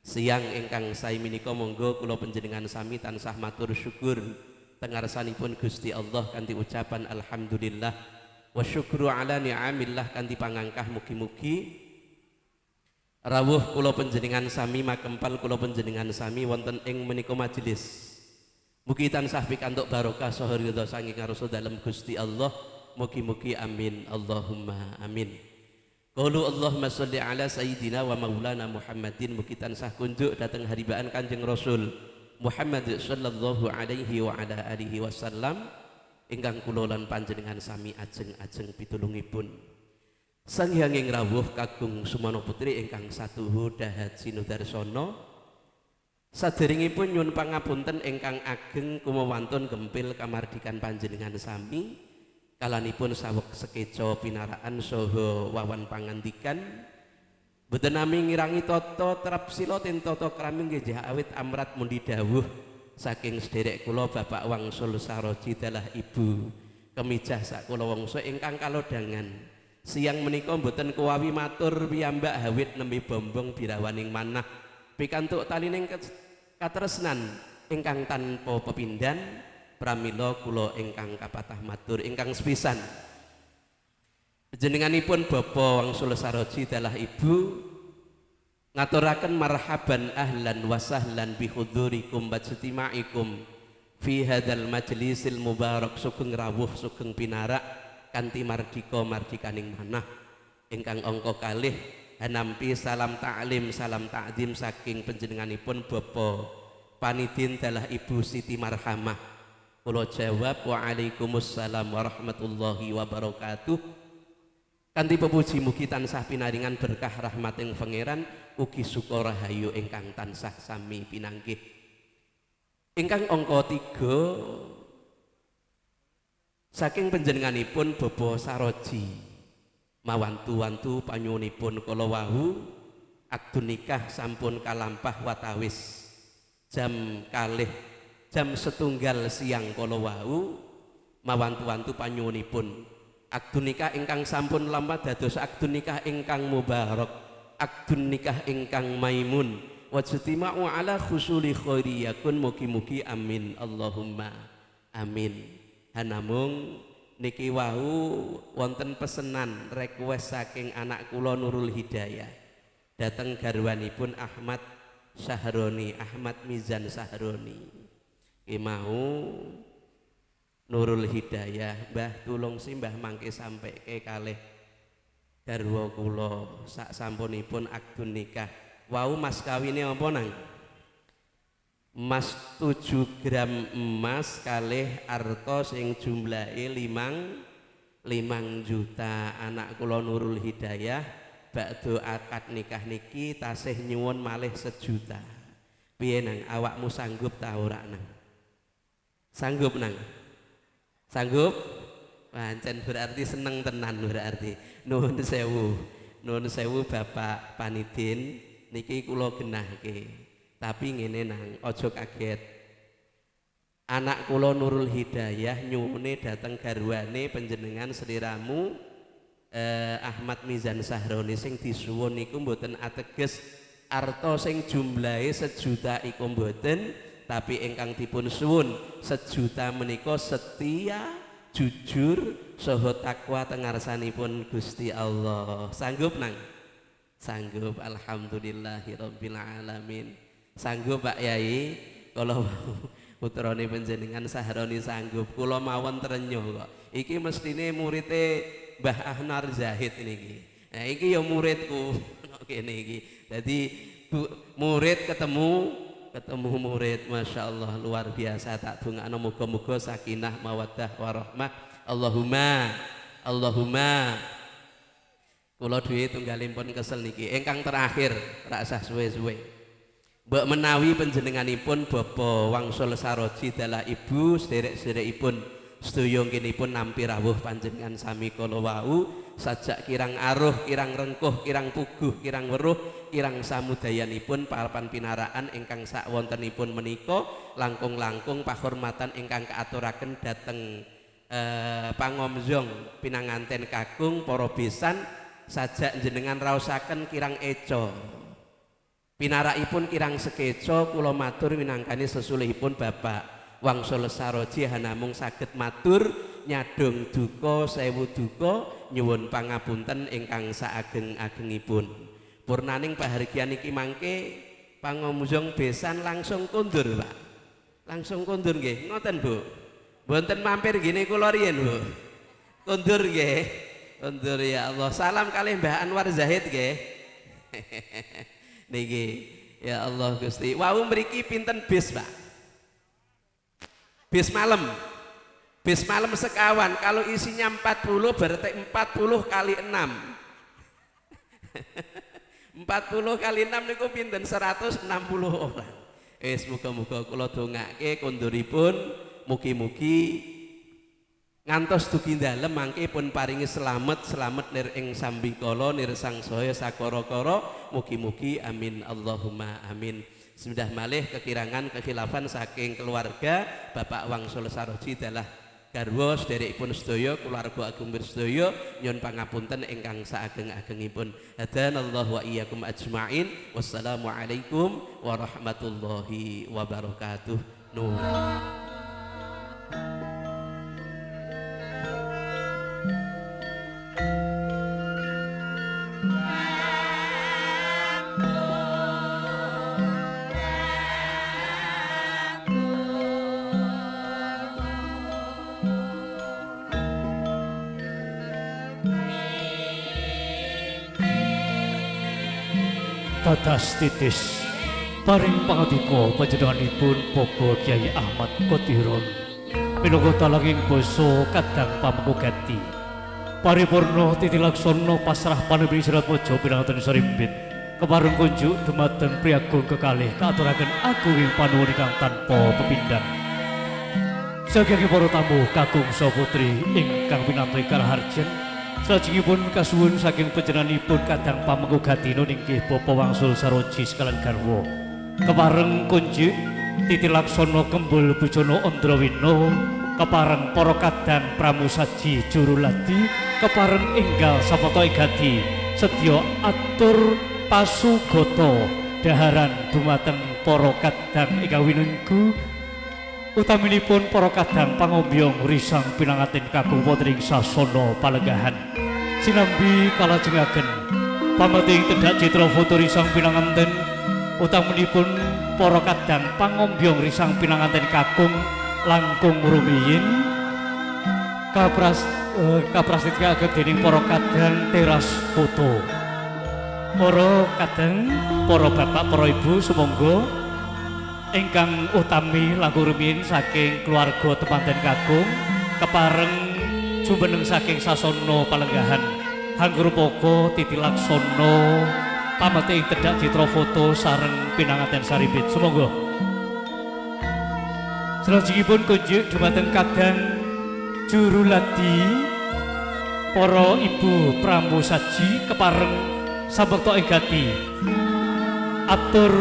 siang ingkang sae menika monggo kula panjenengan sami tansah matur syukur tengarsanipun Gusti Allah kanthi ucapan alhamdulillah wa syukru ala ni'amillah kanthi pangangkah mugi-mugi rawuh kula panjenengan sami makempal kula panjenengan sami wonten ing menika majelis mugi tansah pikantuk barokah saha ridha saking ngarsa dalem Gusti Allah. Mugi-mugi amin Allahumma amin. Qalu Allahumma sholli ala sayyidina wa maulana Muhammadin. Mugi tansah kunjuk dateng haribaan Kanjeng Rasul Muhammad sallallahu alaihi wa ala alihi wasallam ingkang kula lan panjenengan sami ajeng-ajeng pitulungipun. Sangyanging rawuh kagung sumana putri ingkang satuhu Dahat Sinudarsana, saderengipun nyuwun pangapunten ingkang ageng kumawantun gempil kamardikan panjenengan sami kalanipun saweg sekeca pinaraan saha wawan pangandikan boten nami ngirangi tata trep sila ten tata krami nggih awit amrat mundi dawuh saking sederek kula Bapak Wangsul Saroji dalah Ibu Kemijah sak kula wangsa ingkang kalodhangan siang menika boten kuwawi matur piyambak hawit nembe bombong birawaning manah pikantuk talining katresnan ingkang tanpa pepindhan. Pramila kula ingkang kapatah matur ingkang sepisan panjenenganipun Bapa Wangsul Saroji dalah Ibu ngaturaken marhaban ahlan wa sahlan bi hudurikum wa ijtimaikum fi hadzal majlisil mubarak. Sugeng rawuh sugeng pinarak kanthi mardika mardikaning manah ingkang angka kalih hanampi salam ta'lim salam ta'zim saking panjenenganipun Bapa Panidin dalah Ibu Siti Marhamah. Kula jawab waalaikumsalam warahmatullahi wabarakatuh. Kanthi pepuji mugi tansah pinaringan berkah rahmating pangeran ugi suka rahayu ingkang tansah sami pinanggih. Ingkang angka 3 saking panjenenganipun Bapa Saroji mawantu-wantu panyuwunipun kala wau akdun nikah sampun kalampah watawis jam 1:00 siang kala wau mawantu-wantu panyuwunipun akdun nikah ingkang sampun lampat dados akdun nikah ingkang mubarak, akdun nikah ingkang maimun wajtima'u ala khusuli khairiyakun. Mugi-mugi amin Allahumma amin. Hanamung niki wau wonten pesenan request saking anak kula Nurul Hidayah dateng garwanipun Ahmad Syahroni, Ahmad Mizan Syahroni. Mau Nurul Hidayah, Mbah tulung si Mbah mangke sampai ke kalih garwa kula sak sampunipun akdun nikah. Wau mas kawine apa nang? Mas 7 gram emas kalih arta sing jumlahe 5 juta. Anak kula Nurul Hidayah bakdo akad nikah niki tasih nyuwun malih 1 juta. Piye nang awakmu sanggup ta ora nang? Sanggup nang? Sanggup? Pancen berarti seneng tenan berarti. Nuwun sewu. Nuwun sewu Bapak Panidin niki kula genahke. Tapi ngene nang, aja kaget. Anak kula Nurul Hidayah nyuwune dateng garwane panjenengan sliramu Ahmad Mizan Sahroni sing disuwun niku mboten ateges arta sing jumlahe 1 juta iku mboten, tapi ingkang dipun suwun 1 juta menika setia, jujur, saha takwa teng ngarsanipun Gusti Allah. Sanggup nang? Sanggup, alhamdulillahirabbil alamin. Sanggup Pak Yai, kala putrane panjenengan Sahroni sanggup, kula mawon trenyuh kok. Iki mestine murite Mbah Ahnar Zahid niki. Nah iki ya muridku kene iki. Dadi murid ketemu murid, Masya Allah luar biasa. Tak dongakno muga-muga sakinah mawaddah warahmah. Allahumma kula dhewe tunggalipun kesel niki. Ingkang terakhir rak sah suwe-suwe. Mbok menawi panjenenganipun Bapak Wangsul Saroji dalah ibu sederek-sederekipun sedaya nginipun nampi rawuh panjenengan sami kala wau sajak kirang aruh, kirang rengkuh, kirang puguh, kirang weruh, kirang samudayanipun papan pinaraan ingkang sak wontenipun menika langkung-langkung pahormatan ingkang kaaturaken dhateng pangomjong pinanganten kakung para besan sajak jenengan raosaken kirang eco. Pinarakipun kirang sekeco kula matur minangkani sesulihipun Bapak Wangsul Saroji hanamung saged matur nyadong duka sewu duka nyuwun pangapunten ingkang saageng-agengipun. Purnaning pahargyan iki mangke pangomjong besan langsung kondur Pak. Langsung kondur nggih, ngoten Bu. Mboten mampir gini kula riyen Bu. Kondur nggih. Kondur ya Allah. Salam kalih Mbah Anwar Zahid nggih. Niki ya Allah Gusti. Wau mriki pinten bis Pak? Bis malam. Bis malam sekawan. Kalau isinya 40 berarti 40 kali 6. 40 kali 6 niku pinten 160 orang. Muga-muga kula dongake konduripun mugi-mugi ngantos dugi dalem mangke pun paringi selamat nir ing sambikala nir sangsaya sakara-kara mugi-mugi amin Allahumma amin. Sudah malih kekirangan kekhilafan saking keluarga Bapak Wangsul Saroji dalah garwa sederekipun sedaya keluarga agung sedaya nyuwun pangapunten ingkang saageng-agengipun. Hadanallahu wa iyyakum ajmain. Wassalamualaikum warahmatullahi wabarakatuh. Nur. Dadas titis paring pangadika panjenenganipun Bapak Kyai Ahmad Kotirun minangka talanging basa kadang pamukati paripurna titilaksana pasrah panembing Sirat Mojo pinanganten Sarimbit kepareng kunjuk dumateng priagung kekalih kaaturaken agunging panuwun ingkang tanpa pepindhan saking para tamu kakung saha putri ingkang pinantoy karaharjan. Salajengipun kasuwun saking panjenenganipun kadang pamengkugati nggih Bapak Wangsul Saroji sekalian garwa. Kepareng kunjuk titilaksana kembul bujana Andrawina, kepareng para kadang pramusaji juruladi, kepareng enggal sapata egati sedya atur pasugata daharan dumateng para kadang ingkang winunggu utaminipun para kadang pangombyong risang pinangaten kakung wonten ing sasana palenggahan sinambi kalajengaken pameting tedhak citra foto risang pinanganten utaminipun para kadang pangombyong risang pinanganten kakung langkung rumiyin kaprastitikaken dening para kadang teras foto. Para kadang, para bapak, para ibu sumangga ingkang utami langkung rumiyin saking keluarga tepanten kakung kepareng jumeneng saking sasana palenggahan hangrupoka titilaksana pamete ing tedhak citra foto sareng pinanganten Sarimbit sumangga Selajengipun kunjuk dumateng kadang juru ladi para ibu pramusaji kepareng sabekta egati atur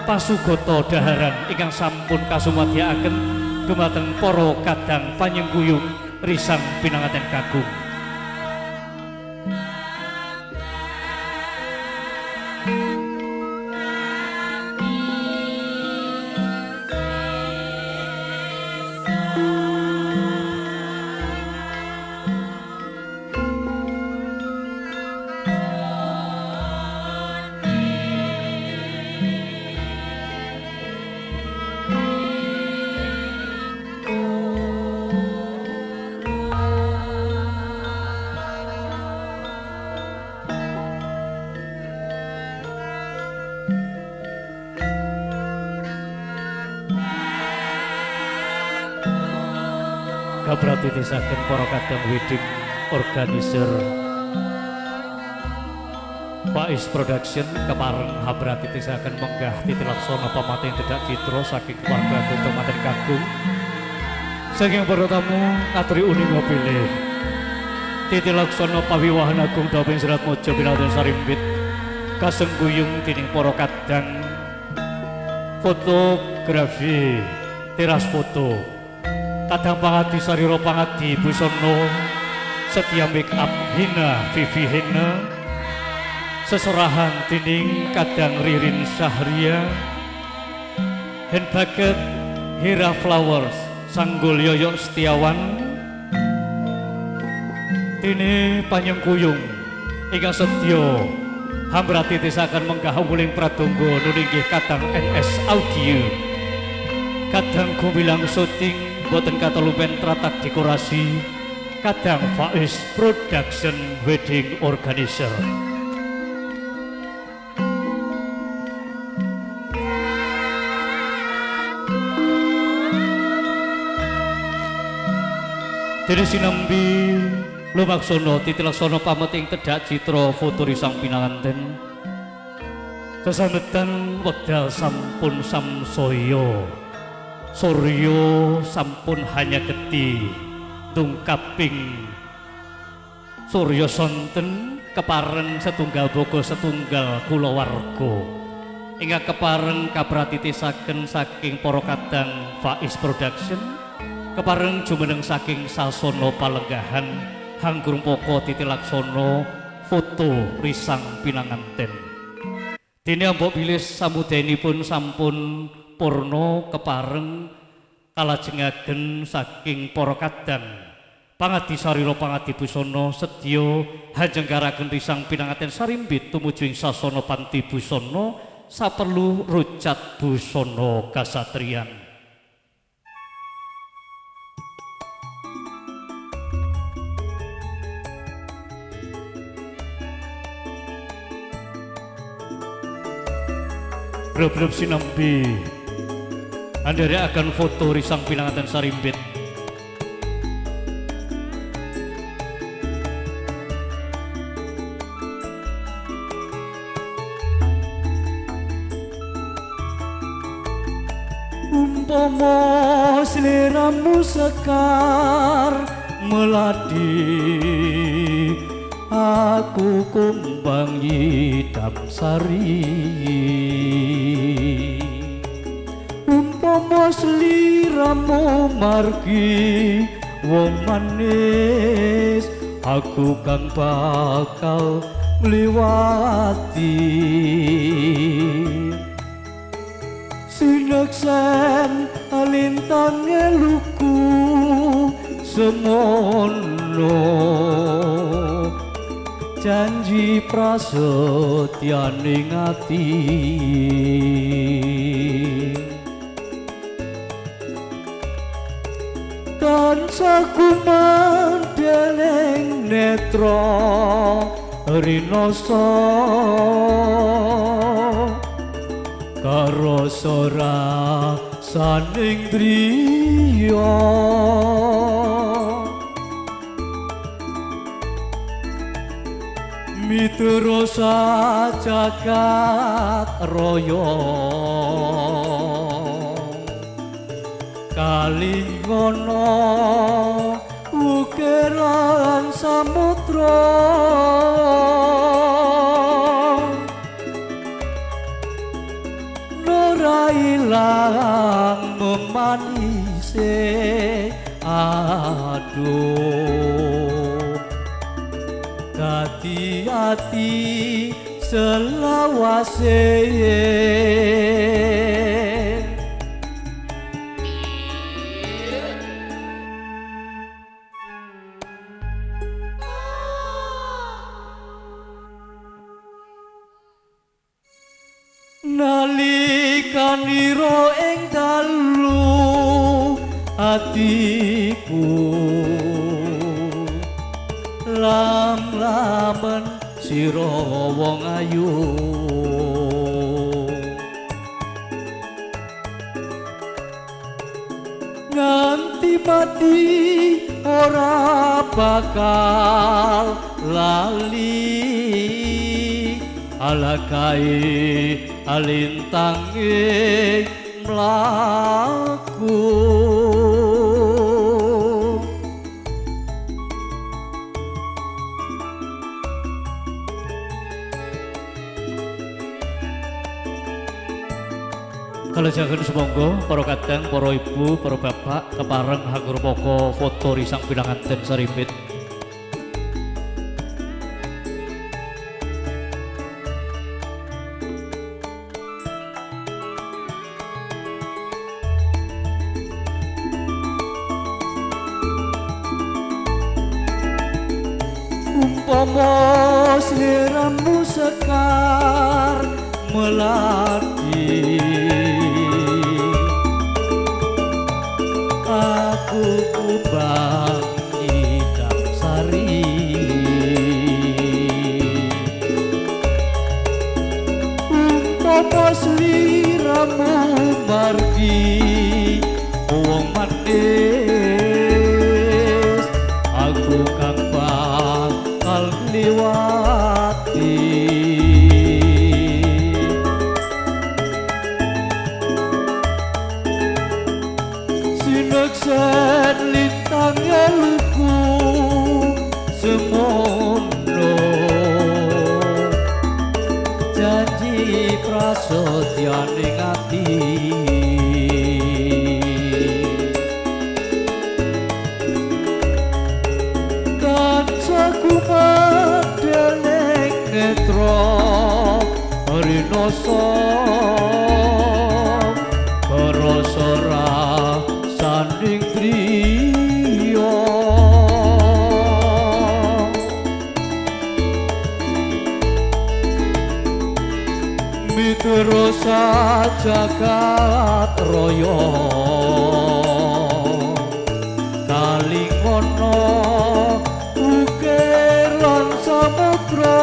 pasugata daharan ingkang sampun kasumadyakaken dumateng para kadang panyengguyung risang pinanganten kakung. Kabratitisaken para kadang wedding organizer Faiz Production kepareng habratitisaken menggah titilaksana pamating tedak citra saking keluarga Guntumaten Kakung saking para tamu katri uninga pilih titilaksana pawiwahan agung dawing Serat Mojo Pinanganten Sarimbit kasengguyung dening para kadang fotografi teras foto kadang pangadi sarira pangadi busana setia make up Hina Vivi Hina seserahan dening kadang Ririn Syahria hand bucket Hira Flowers Sanggul Yoyo Setiawan dene panyengguyung ingkang setya hambratitisaken menggah wuling pradonga nuninggih kadang NS Audio kadang gumilang syuting boten katelupen tratak dekorasi kadang Faiz Production Wedding Organizer. Dene sinambi lumaksana titilaksana pameting tedak citra foto risang pinanganten sesametan wekdal sampun samsaya Suryo sampun hanya geti tungkaping Suryo sonten kepareng setunggal bogo setunggal kulawarga ingkang kepareng kabratitisaken saking para kadang Faiz Production kepareng jumeneng saking sasana palenggahan hanggur poko titilaksana foto risang pinanganten dene ambok bilih samudayanipun sampun purna kepareng kalajengaken saking para kadang pangadi sarira pangadi busana sedya hanjenggaraken risang pinanganten Sarimbit tumuju ing sasana panti busana saperlu rucat busana kasatriyan. Blub-blub sinambi andare akan foto risang pinanganten Sarimbit umpama sliramu sekar melati aku kumbang hitam sari umpama sliramu margi wong manis aku kang bakal ngliwati sineksen lintang eluku semono janji prasetyaning ati tansah kumandeleng netra rinasa karo sora saning driya mitero jagat raya Kalingono ukiran samudra ora ilang memanise aduh dadi ati selawase nalikaniro ing dalu atiku lam-lamen sira wong ayu nganti mati ora bakal lali alakai alintange mlaku kalau jangan semonggo para kadang, para ibu, para bapak kepareng hagur poko foto risang Pinanganten Sarimbit. Umpama sliramu sekar melati aku kubang idam sari umpama sliramu margi wong manis aku kang bakal liwati sineksen lintang ya luku semono janji prasetya ning ati kumadeleng netra rinoso karasara sanding triya mitra jagat raya kalingono ukiran samudra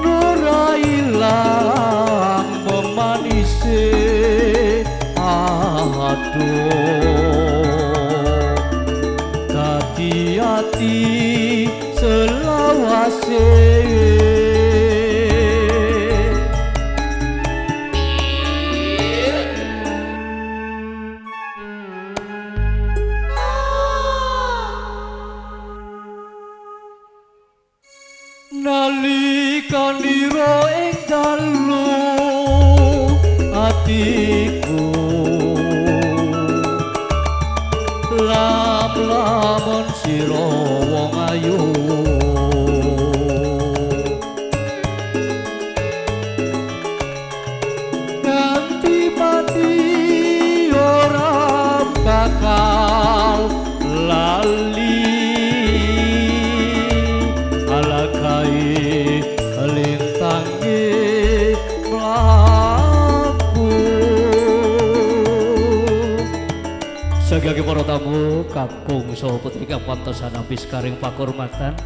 ora ilang memanise aduh dadi ati selawase nalikaniro ing dalu atiku lam-lamun sira wong ayu nganti mati ora bakal lali alakai lintangi mlaku sagage para tamu kakung saha putri kang pantosan ambis karing pakurmatan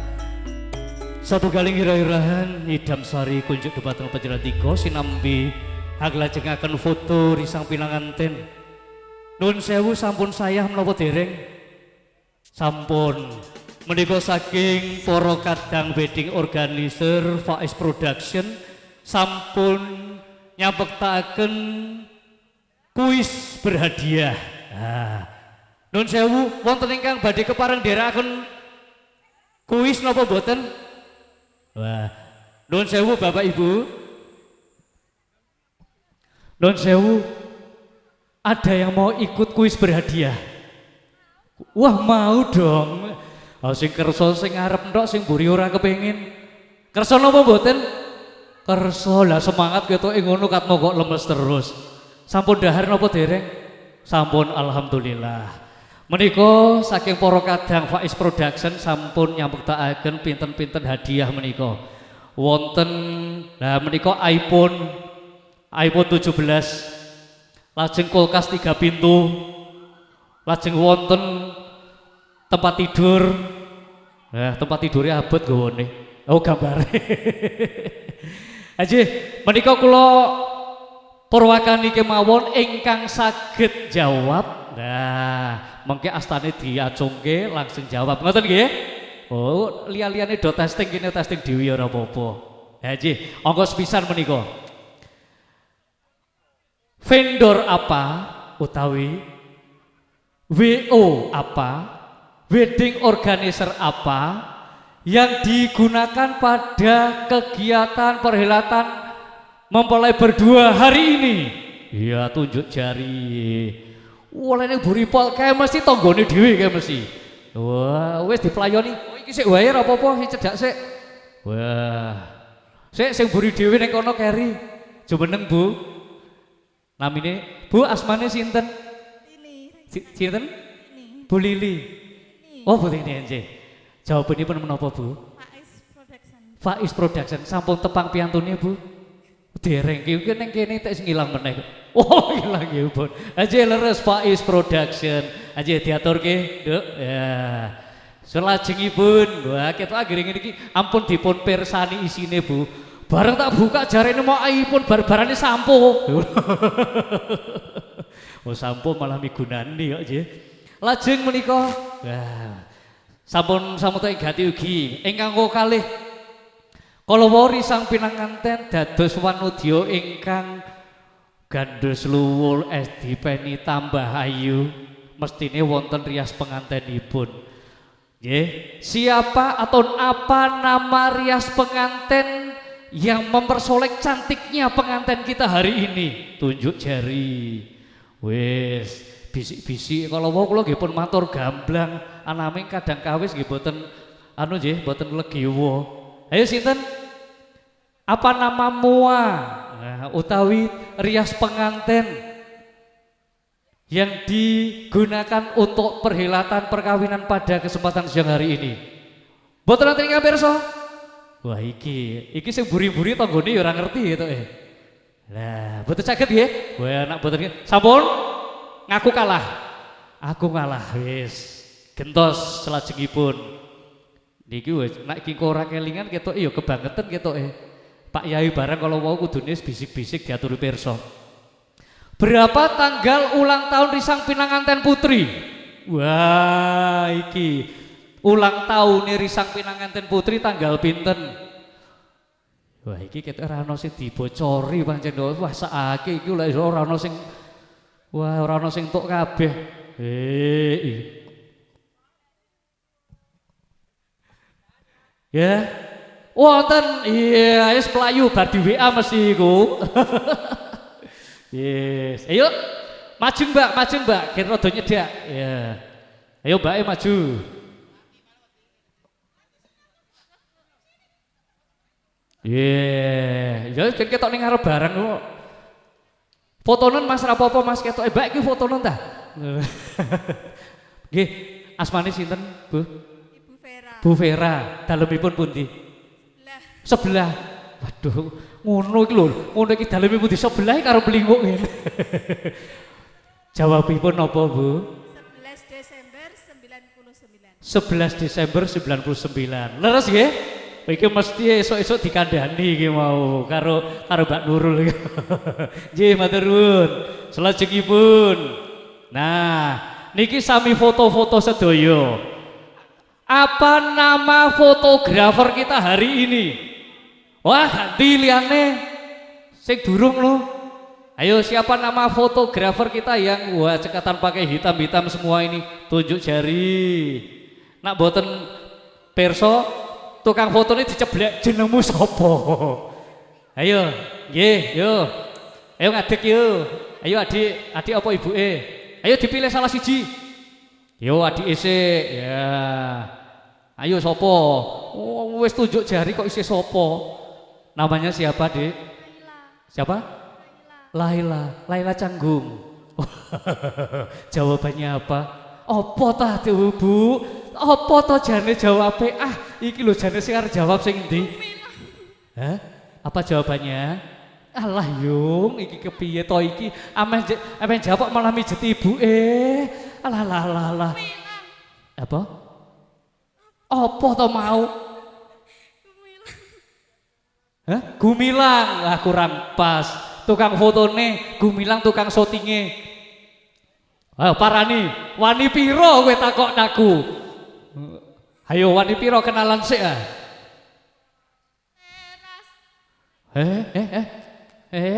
satunggaling ira-irahan idam sari kunjuk dhumateng panjenengan sinambi aglajengaken foto risang Pinanganten nuwun sewu sampun sayah menapa dereng sampun menika saking para kadang wedding organizer Faiz Production sampun nyabektaken kuis berhadiah. Nun sewu wonten ingkang badhe kepareng nderekaken kuis napa boten? Wah, nun sewu Bapak Ibu. Nun sewu, ada yang mau ikut kuis berhadiah? Wah, mau dong. Sing kersa sing arep ntok sing mburi ora kepengin. Kersa napa mboten? Kersa. Lah semangat ketoke ngono kat kok lemes terus. Sampun dahar napa dereng? Sampun alhamdulillah. Menika saking para kadang Faiz Production sampun nyambektaken pinten-pinten hadiah menika. Wonten nah menika iPhone 17, lajeng kulkas 3 pintu, lajeng wonten tempat tidur. Nah, tempat tidurnya abot gawone. Oh, gambare. Aji, menika kula purwakani kemawon ingkang saged jawab. Nah, mengke astane diacungke langsung jawab. Ngoten nggih? Oh, liya-liyane do testing kene testing dhewe ora apa-apa. Haji, angka sepisan menika. Vendor apa utawi WO apa, wedding organizer apa yang digunakan pada kegiatan perhelatan mempelai berdua hari ini? Iya, tunjuk jari. Walene buripol kae mesti tanggane dhewe kae mesti. Wah, wis diplayoni. Oh, iki sik wae ora apa-apa, sik cedhak sik. Wah. Sik buri dhewe ning kono keri. Jumeneng, Bu. Namine Bu, asmane sinten? Lili. Sinten? Bu Lili. Oh, Bu Lili nggih. Jawabanipun menapa, Bu? Faiz Production. Faiz Production. Sampun tepang piyantune, Bu? Dereng ki ning kene tek sing ilang meneh. Oh, ilang nggih, Bu. Aja leres Faiz Production. Aja diaturke, Nduk. Ya. Selajengipun, wah ketok anggere ngene iki ampun dipun pirsani isine, Bu. Bareng tak buka jarene mau iPhone bar-barane sampo. Oh, sampo malah migunani kok nggih. Lajeng menika, wah. Sampun samuta gati ugi ingkang kalih kalawari sang pinanganten dados wanudya ingkang gandos luwul dipeni tambah ayu, mestine wonten rias pengantenipun. Nggih, siapa atau apa nama rias penganten yang mempersolek cantiknya pengantin kita hari ini? Tunjuk jari. Wis, bisik-bisik kalau wau kula nggih pun matur gamblang, anaming kadang kawis nggih boten anu nggih boten legiwa. Ayo sinten? Apa nama mua? Nah, utawi rias pengantin yang digunakan untuk perhelatan perkawinan pada kesempatan siang hari ini. Boten wonten ing pirsa? Wah, iki sing buri-buri tanggane ya ora ngerti gitu Lah, boten saged nggih? Wah, anak boten sampun ngaku kalah. Aku ngalah wis. Gentos selajengipun. Niki wis nek iki ora kelingan ketok ya kebangetan ketoke. Pak Yai barang kalau wau kudune bisik-bisik diaturi pirsa. Berapa tanggal ulang tahun risang pinanganten putri? Wah, iki ulang tahun risang pinanganten putri tanggal pinten? Wah, iki ketok ora ana sing dibocori pancen. Wah, sakake iki lek ora ana sing ora ana sing entuk kabeh. Ya. Wonten iya wis pelayu bar di WA mesti iku. Yes. Ayo maju Mbak, kira rada nyedak. Ya. Ayo Mbak maju. Ya kan ketok ning ngarep bareng kok. Fotonen Mas rapopo Mas ketok Mbak iki fotonen ta? Nggih, asmane sinten, Bu? Ibu Vera. Bu Vera, dalemipun pundi? Sebelah. Waduh, ngono iki lho. Ngono iki dalemipun di sebelah karo melinguk ngene. Jawabipun napa, Bu? 11 Desember 99. 11 Desember 99. Leres nggih? Iki mesti esuk-esuk dikandhani iki mau karo Mbak Nurul. Nggih, matur nuwun. Selajengipun. Nah, niki sami foto-foto sedaya. Apa nama fotografer kita hari ini? Wah, ganti liyane. Sing durung lo. Ayo siapa nama fotografer kita yang wah cekatan pakai hitam-hitam semua ini, tunjuk jari. Nak boten perso tukang foto ini diceblek jenengmu sopo. Ayo, nggih, yo. Ayo ngadeg yo. Ayo adik apa ibuke? Ayo dipilih salah siji. Yo adik isik, ya. Ayo sopo? Oh, wis tunjuk jari kok isih sopo? Namanya siapa, Dik? Laila. Siapa? Laila Canggung. Jawabannya apa? Apa tah tuh Bu? Apa toh jane jawabe? Ah, iki lho jane sing arep jawab sing endi? Hah? Apa jawabannya? Alah Yung, iki kepiye to iki? Ameh jawab malah mijet ibuke. Alah. Apa? Apa to mau? Hah? Gumilang. Lah kurang pas. Tukang fotone, Gumilang tukang syutinge. Ayo parani, wani piro kowe takok naku? Ayo wani piro kenalan sik ah.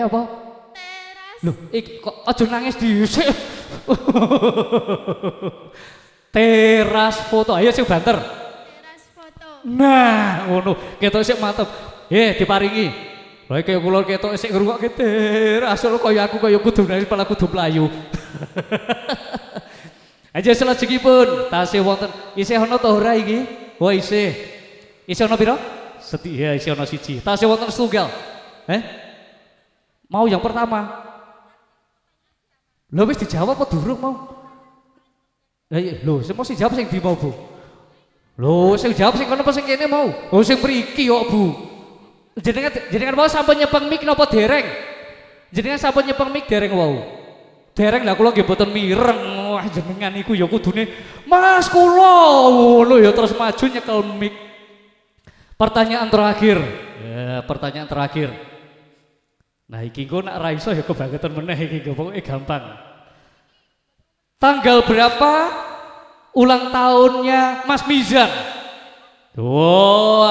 Apa? Teras. Loh, iki kok aja nangis dhisik. Teras foto. Ayo sing banter. Teras foto. Nah, ngono. Ketok sik mantep. Diparingi. Lah kaya kula ketok sik ngrungokke teras kaya aku kaya kudu nangis pala kudu mlayu. Aja selajengipun tasih wonten isih ana ta ora iki? Oh isih. Isih ana pira? Setia isih ana siji. Tasih wonten setunggal. Mau yang pertama. Lho wis dijawab apa durung mau? Lah iya, lho sing mesti jawab sing ndi mau, Bu? Lho sing jawab sing kono apa sing kene mau? Oh sing mriki kok, Bu. Jenengan mau sampun nyepeng mic napa dereng? Jenengan sampun nyepeng mic dereng wau. Dereng lah kula nggih mboten mireng. Wah jenengan iku ya kudune Mas kula ngono ya terus maju nyekel mic. Pertanyaan terakhir. Ya, pertanyaan terakhir. Nah iki engko nak ra iso ya kebangetan meneh iki pokoke gampang. Tanggal berapa ulang tahunnya Mas Mizan?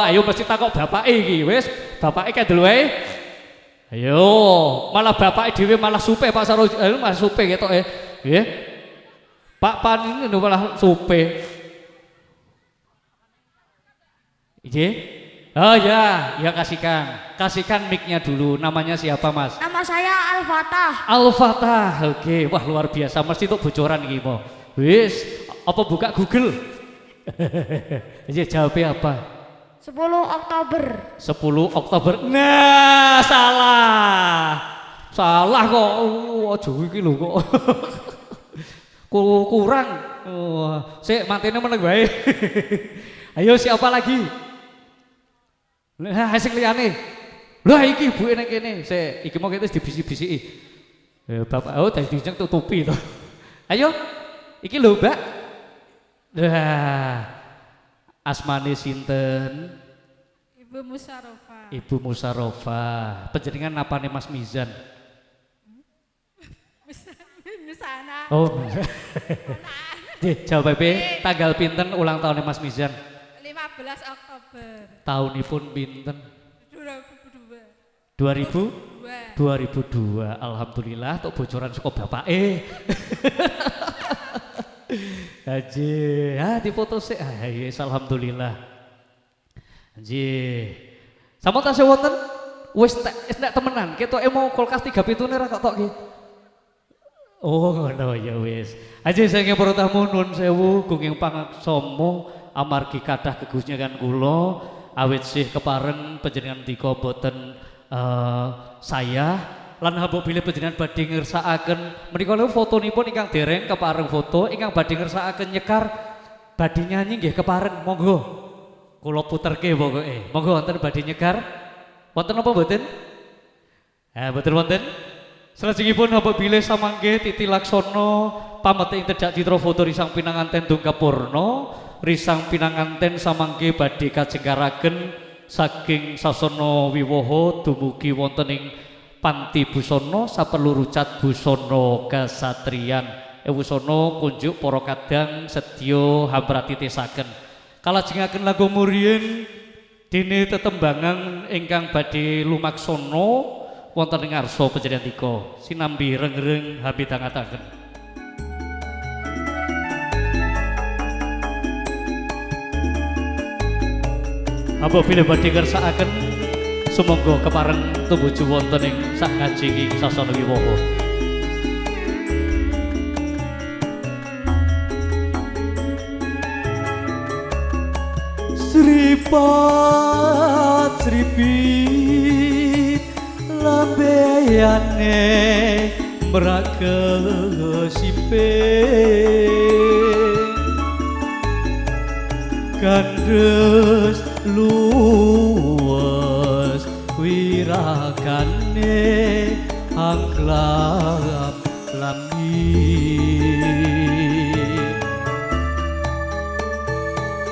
Ayo mesti takok bapake iki wis, bapake kadel wae. Ayo, malah bapake dhewe malah supe Pak Saro, malah supe ketoke. Nggih. Pak Pan ini malah supe. Nggih. Oh ya kasihkan mic-nya dulu. Namanya siapa Mas? Nama saya Al-Fatah. Al-Fatah. Oke, wah luar biasa. Mesti itu bocoran iki mo. Wis, apa buka Google? Iya jawabnya apa? 10 Oktober. 10 Oktober. Nah, salah. Salah kok. Aja iki lho kok. Kurang. Sik mantene meneng wae. Ayo siapa lagi? Nah, sing liyane. Lah iki ibuke nang kene. Sik, iki mau kita dibisi-bisiki. Bapak dadi dijeng tutupi to. Ayo. Iki lho, Mbak. Nah, asmane sinten? Ibu Musyarofa. Ibu Musyarofa. Panjenengan napane Mas Mizan? Misana. Oh. Jawab tanggal pinten ulang tahunnya Mas Mizan? 15 Oktober. Tahunipun pinten? 2002. 2002. Alhamdulillah tok bocoran saka bapake. Haji, dipoto sik. Yes, alhamdulillah. Haji. Sampun tasih wonten? Wis nek temenan, ketoke mau kulkas 3 pintune ra kok tok ki. Oh, ngono ya wis. Haji saking para tamu nuwun sewu gunging pangaksama amargi kathah kegusnyakan kula awit sih kepareng panjenengan dika boten saya lan hamba bilih panjenengan badhe ngersakaken menika lho fotonipun ingkang dereng kepareng foto ingkang badhe ngersakaken nyekar badhe nyanyi nggih kepareng monggo kula puterke pokoke monggo wonten badhe nyekar wonten apa mboten mboten wonten salajengipun hamba bilih samangke titi laksana pamete ing tedhak citra foto risang pinanganten Dungkapurna risang pinanganten samangke badhe kajengkaraken saking sasana wiwaha dumugi wonten ing panti busana saperlu rucat busana kasatriyan busana kunjuk para kadang sedya hambratitesaken kalajengaken lagu muriyin dene tetembangan ingkang badhe lumaksana wonten ing ngarsa panjenengan sinambi rengreng habidangataken. Apabila badhe ngersakaken sumangga kepareng tumuju wonten ing sakajenging sasana wiwaha. Sripat sripit lambeyane mrakesipe kandhes luwes wiragane angklap lambi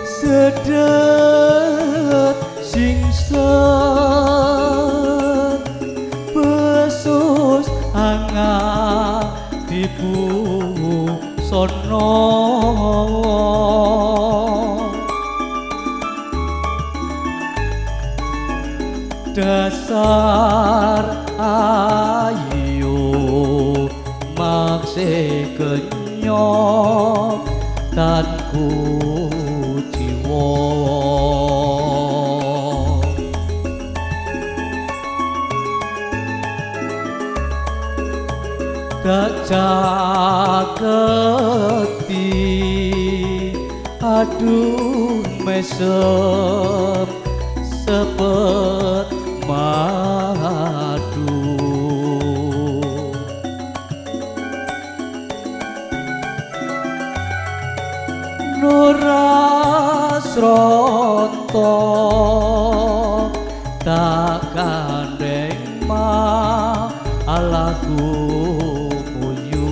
sedet singset besus anga dibu sono dasar ayu makse kenyok tanku jiwa gak caketi aduh mesem sepet madu Nurasranta tak kandeng ma alaku muyu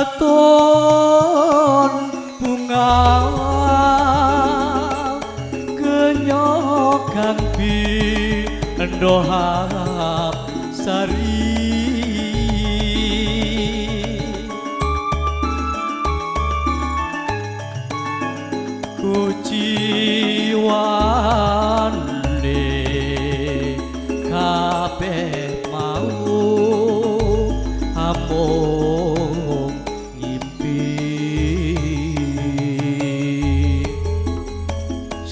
katon bunga kenyokan bi endohap sari kuciwande kabeh mau amung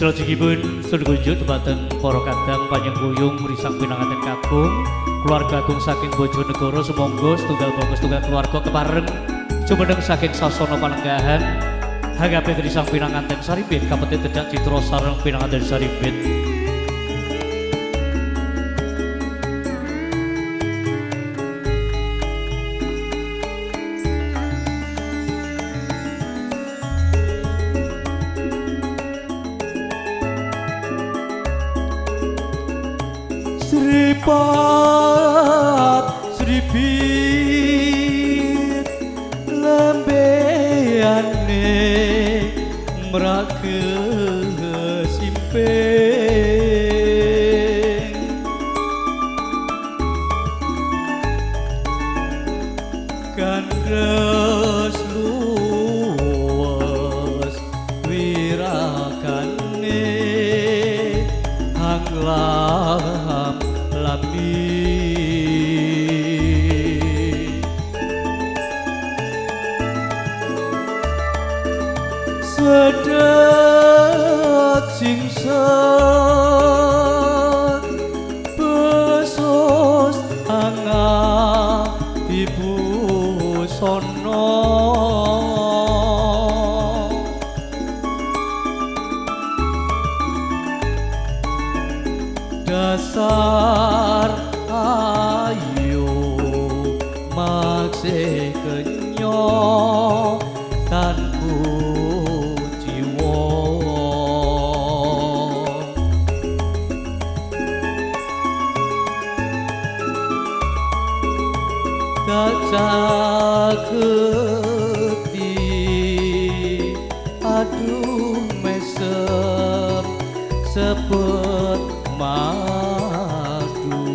Salajengipun sedaya dumateng para kadang panjenengan risang pinanganten kakung keluarga agung saking Bojonegoro sumangga setunggal bangsa setunggal keluarga kepareng jumeneng saking sasana Panenggahan hanggape risang pinanganten Saripit kapeten Tedhak Citra sareng pinanganten Saripit. Sripat sripit lambeyane mrakesimping kandhes luwes wiragane anglam lambi sedet singset besus anga ibu sono dasar ayu makse kenyok tanku jiwa gak caketi aduh mesem sepet madu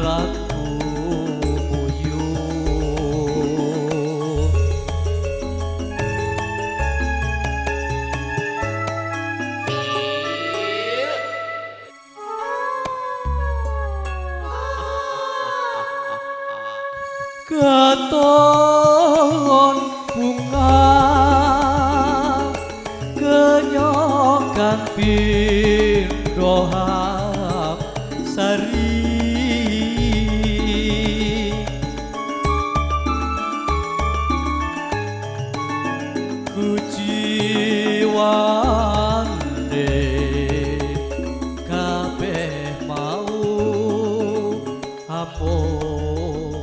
laku muyu keton bunga kenyokan pindoha sari kujiwande kabeh mau amung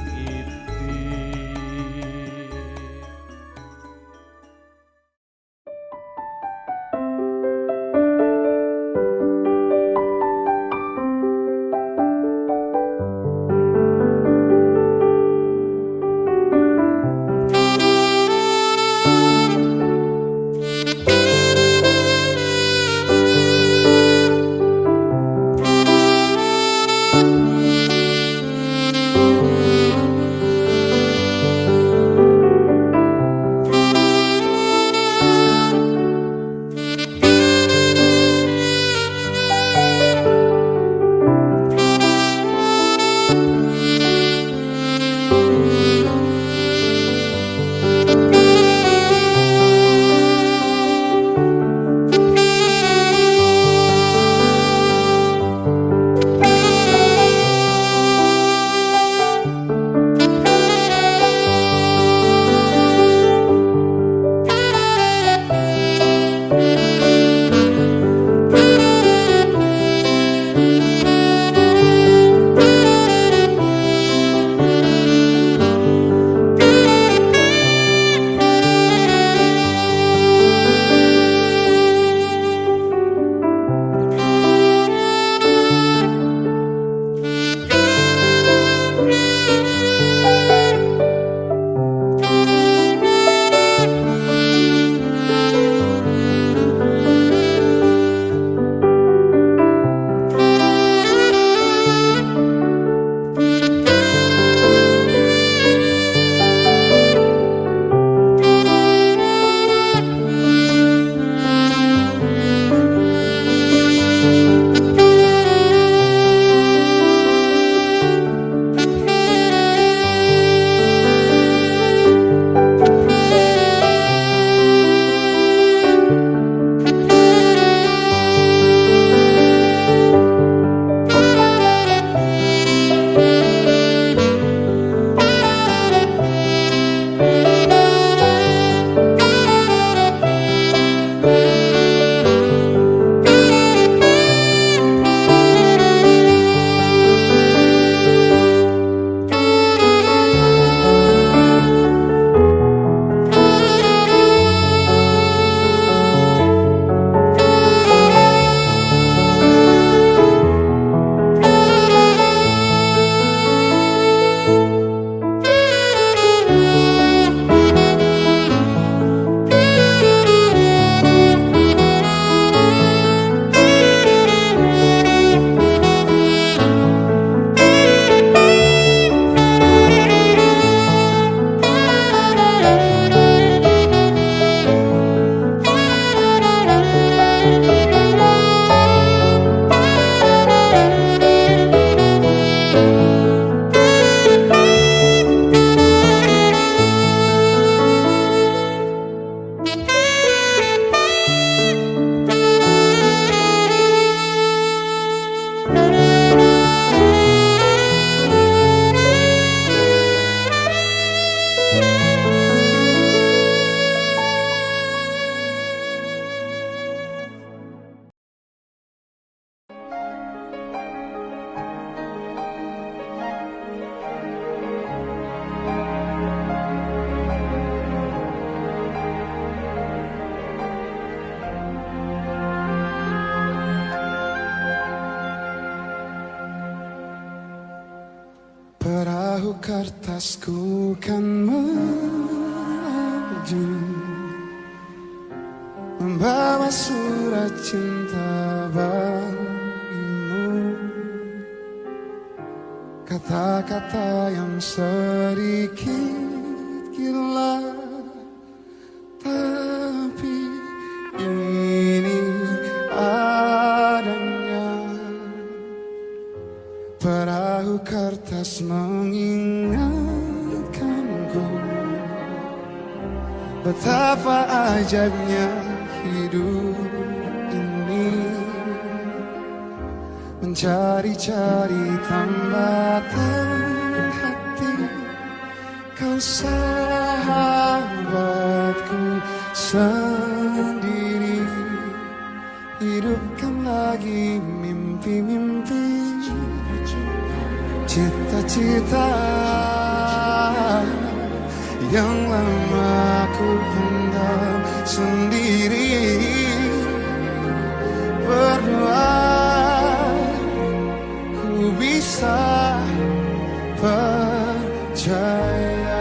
ngimpi. kertasku kan melaju membawa surat cinta bagimu. kata-kata yang sedikit gila, tapi ini adanya. Perahu kertas mengingatkanku betapa ajaibnya hidup ini, mencari-cari tambatan hati. Kau sahabatku sendiri, hidupkan lagi mimpi-mimpi, cita-cita yang lama ku pendam sendiri. Berdoa ku bisa percaya.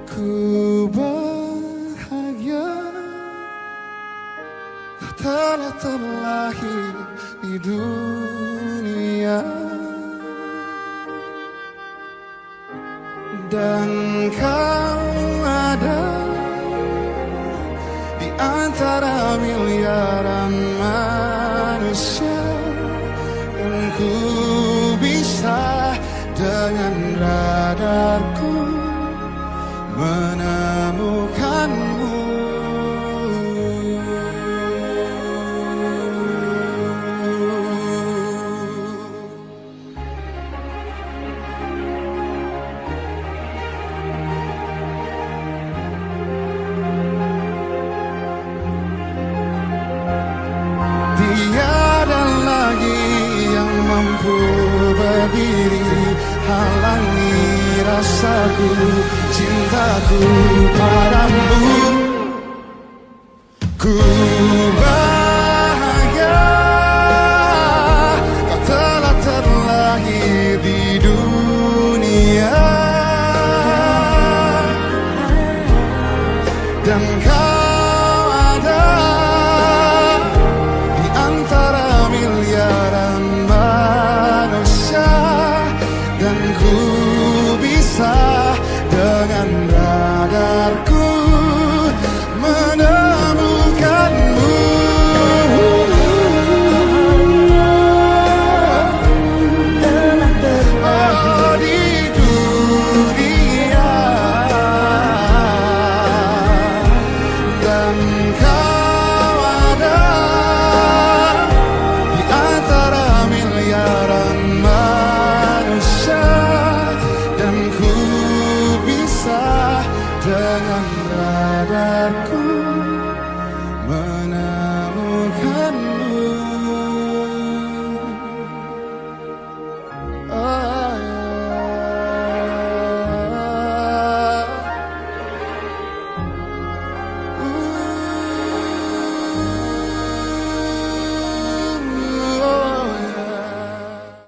Ku bahagia telah terlahir di dunia, dan kau ada di antara miliaran manusia, dan ku bisa dengan radarku menemukanmu. Tiada lagi yang mampu berdiri halangi rasaku, cintaku padamu. Ku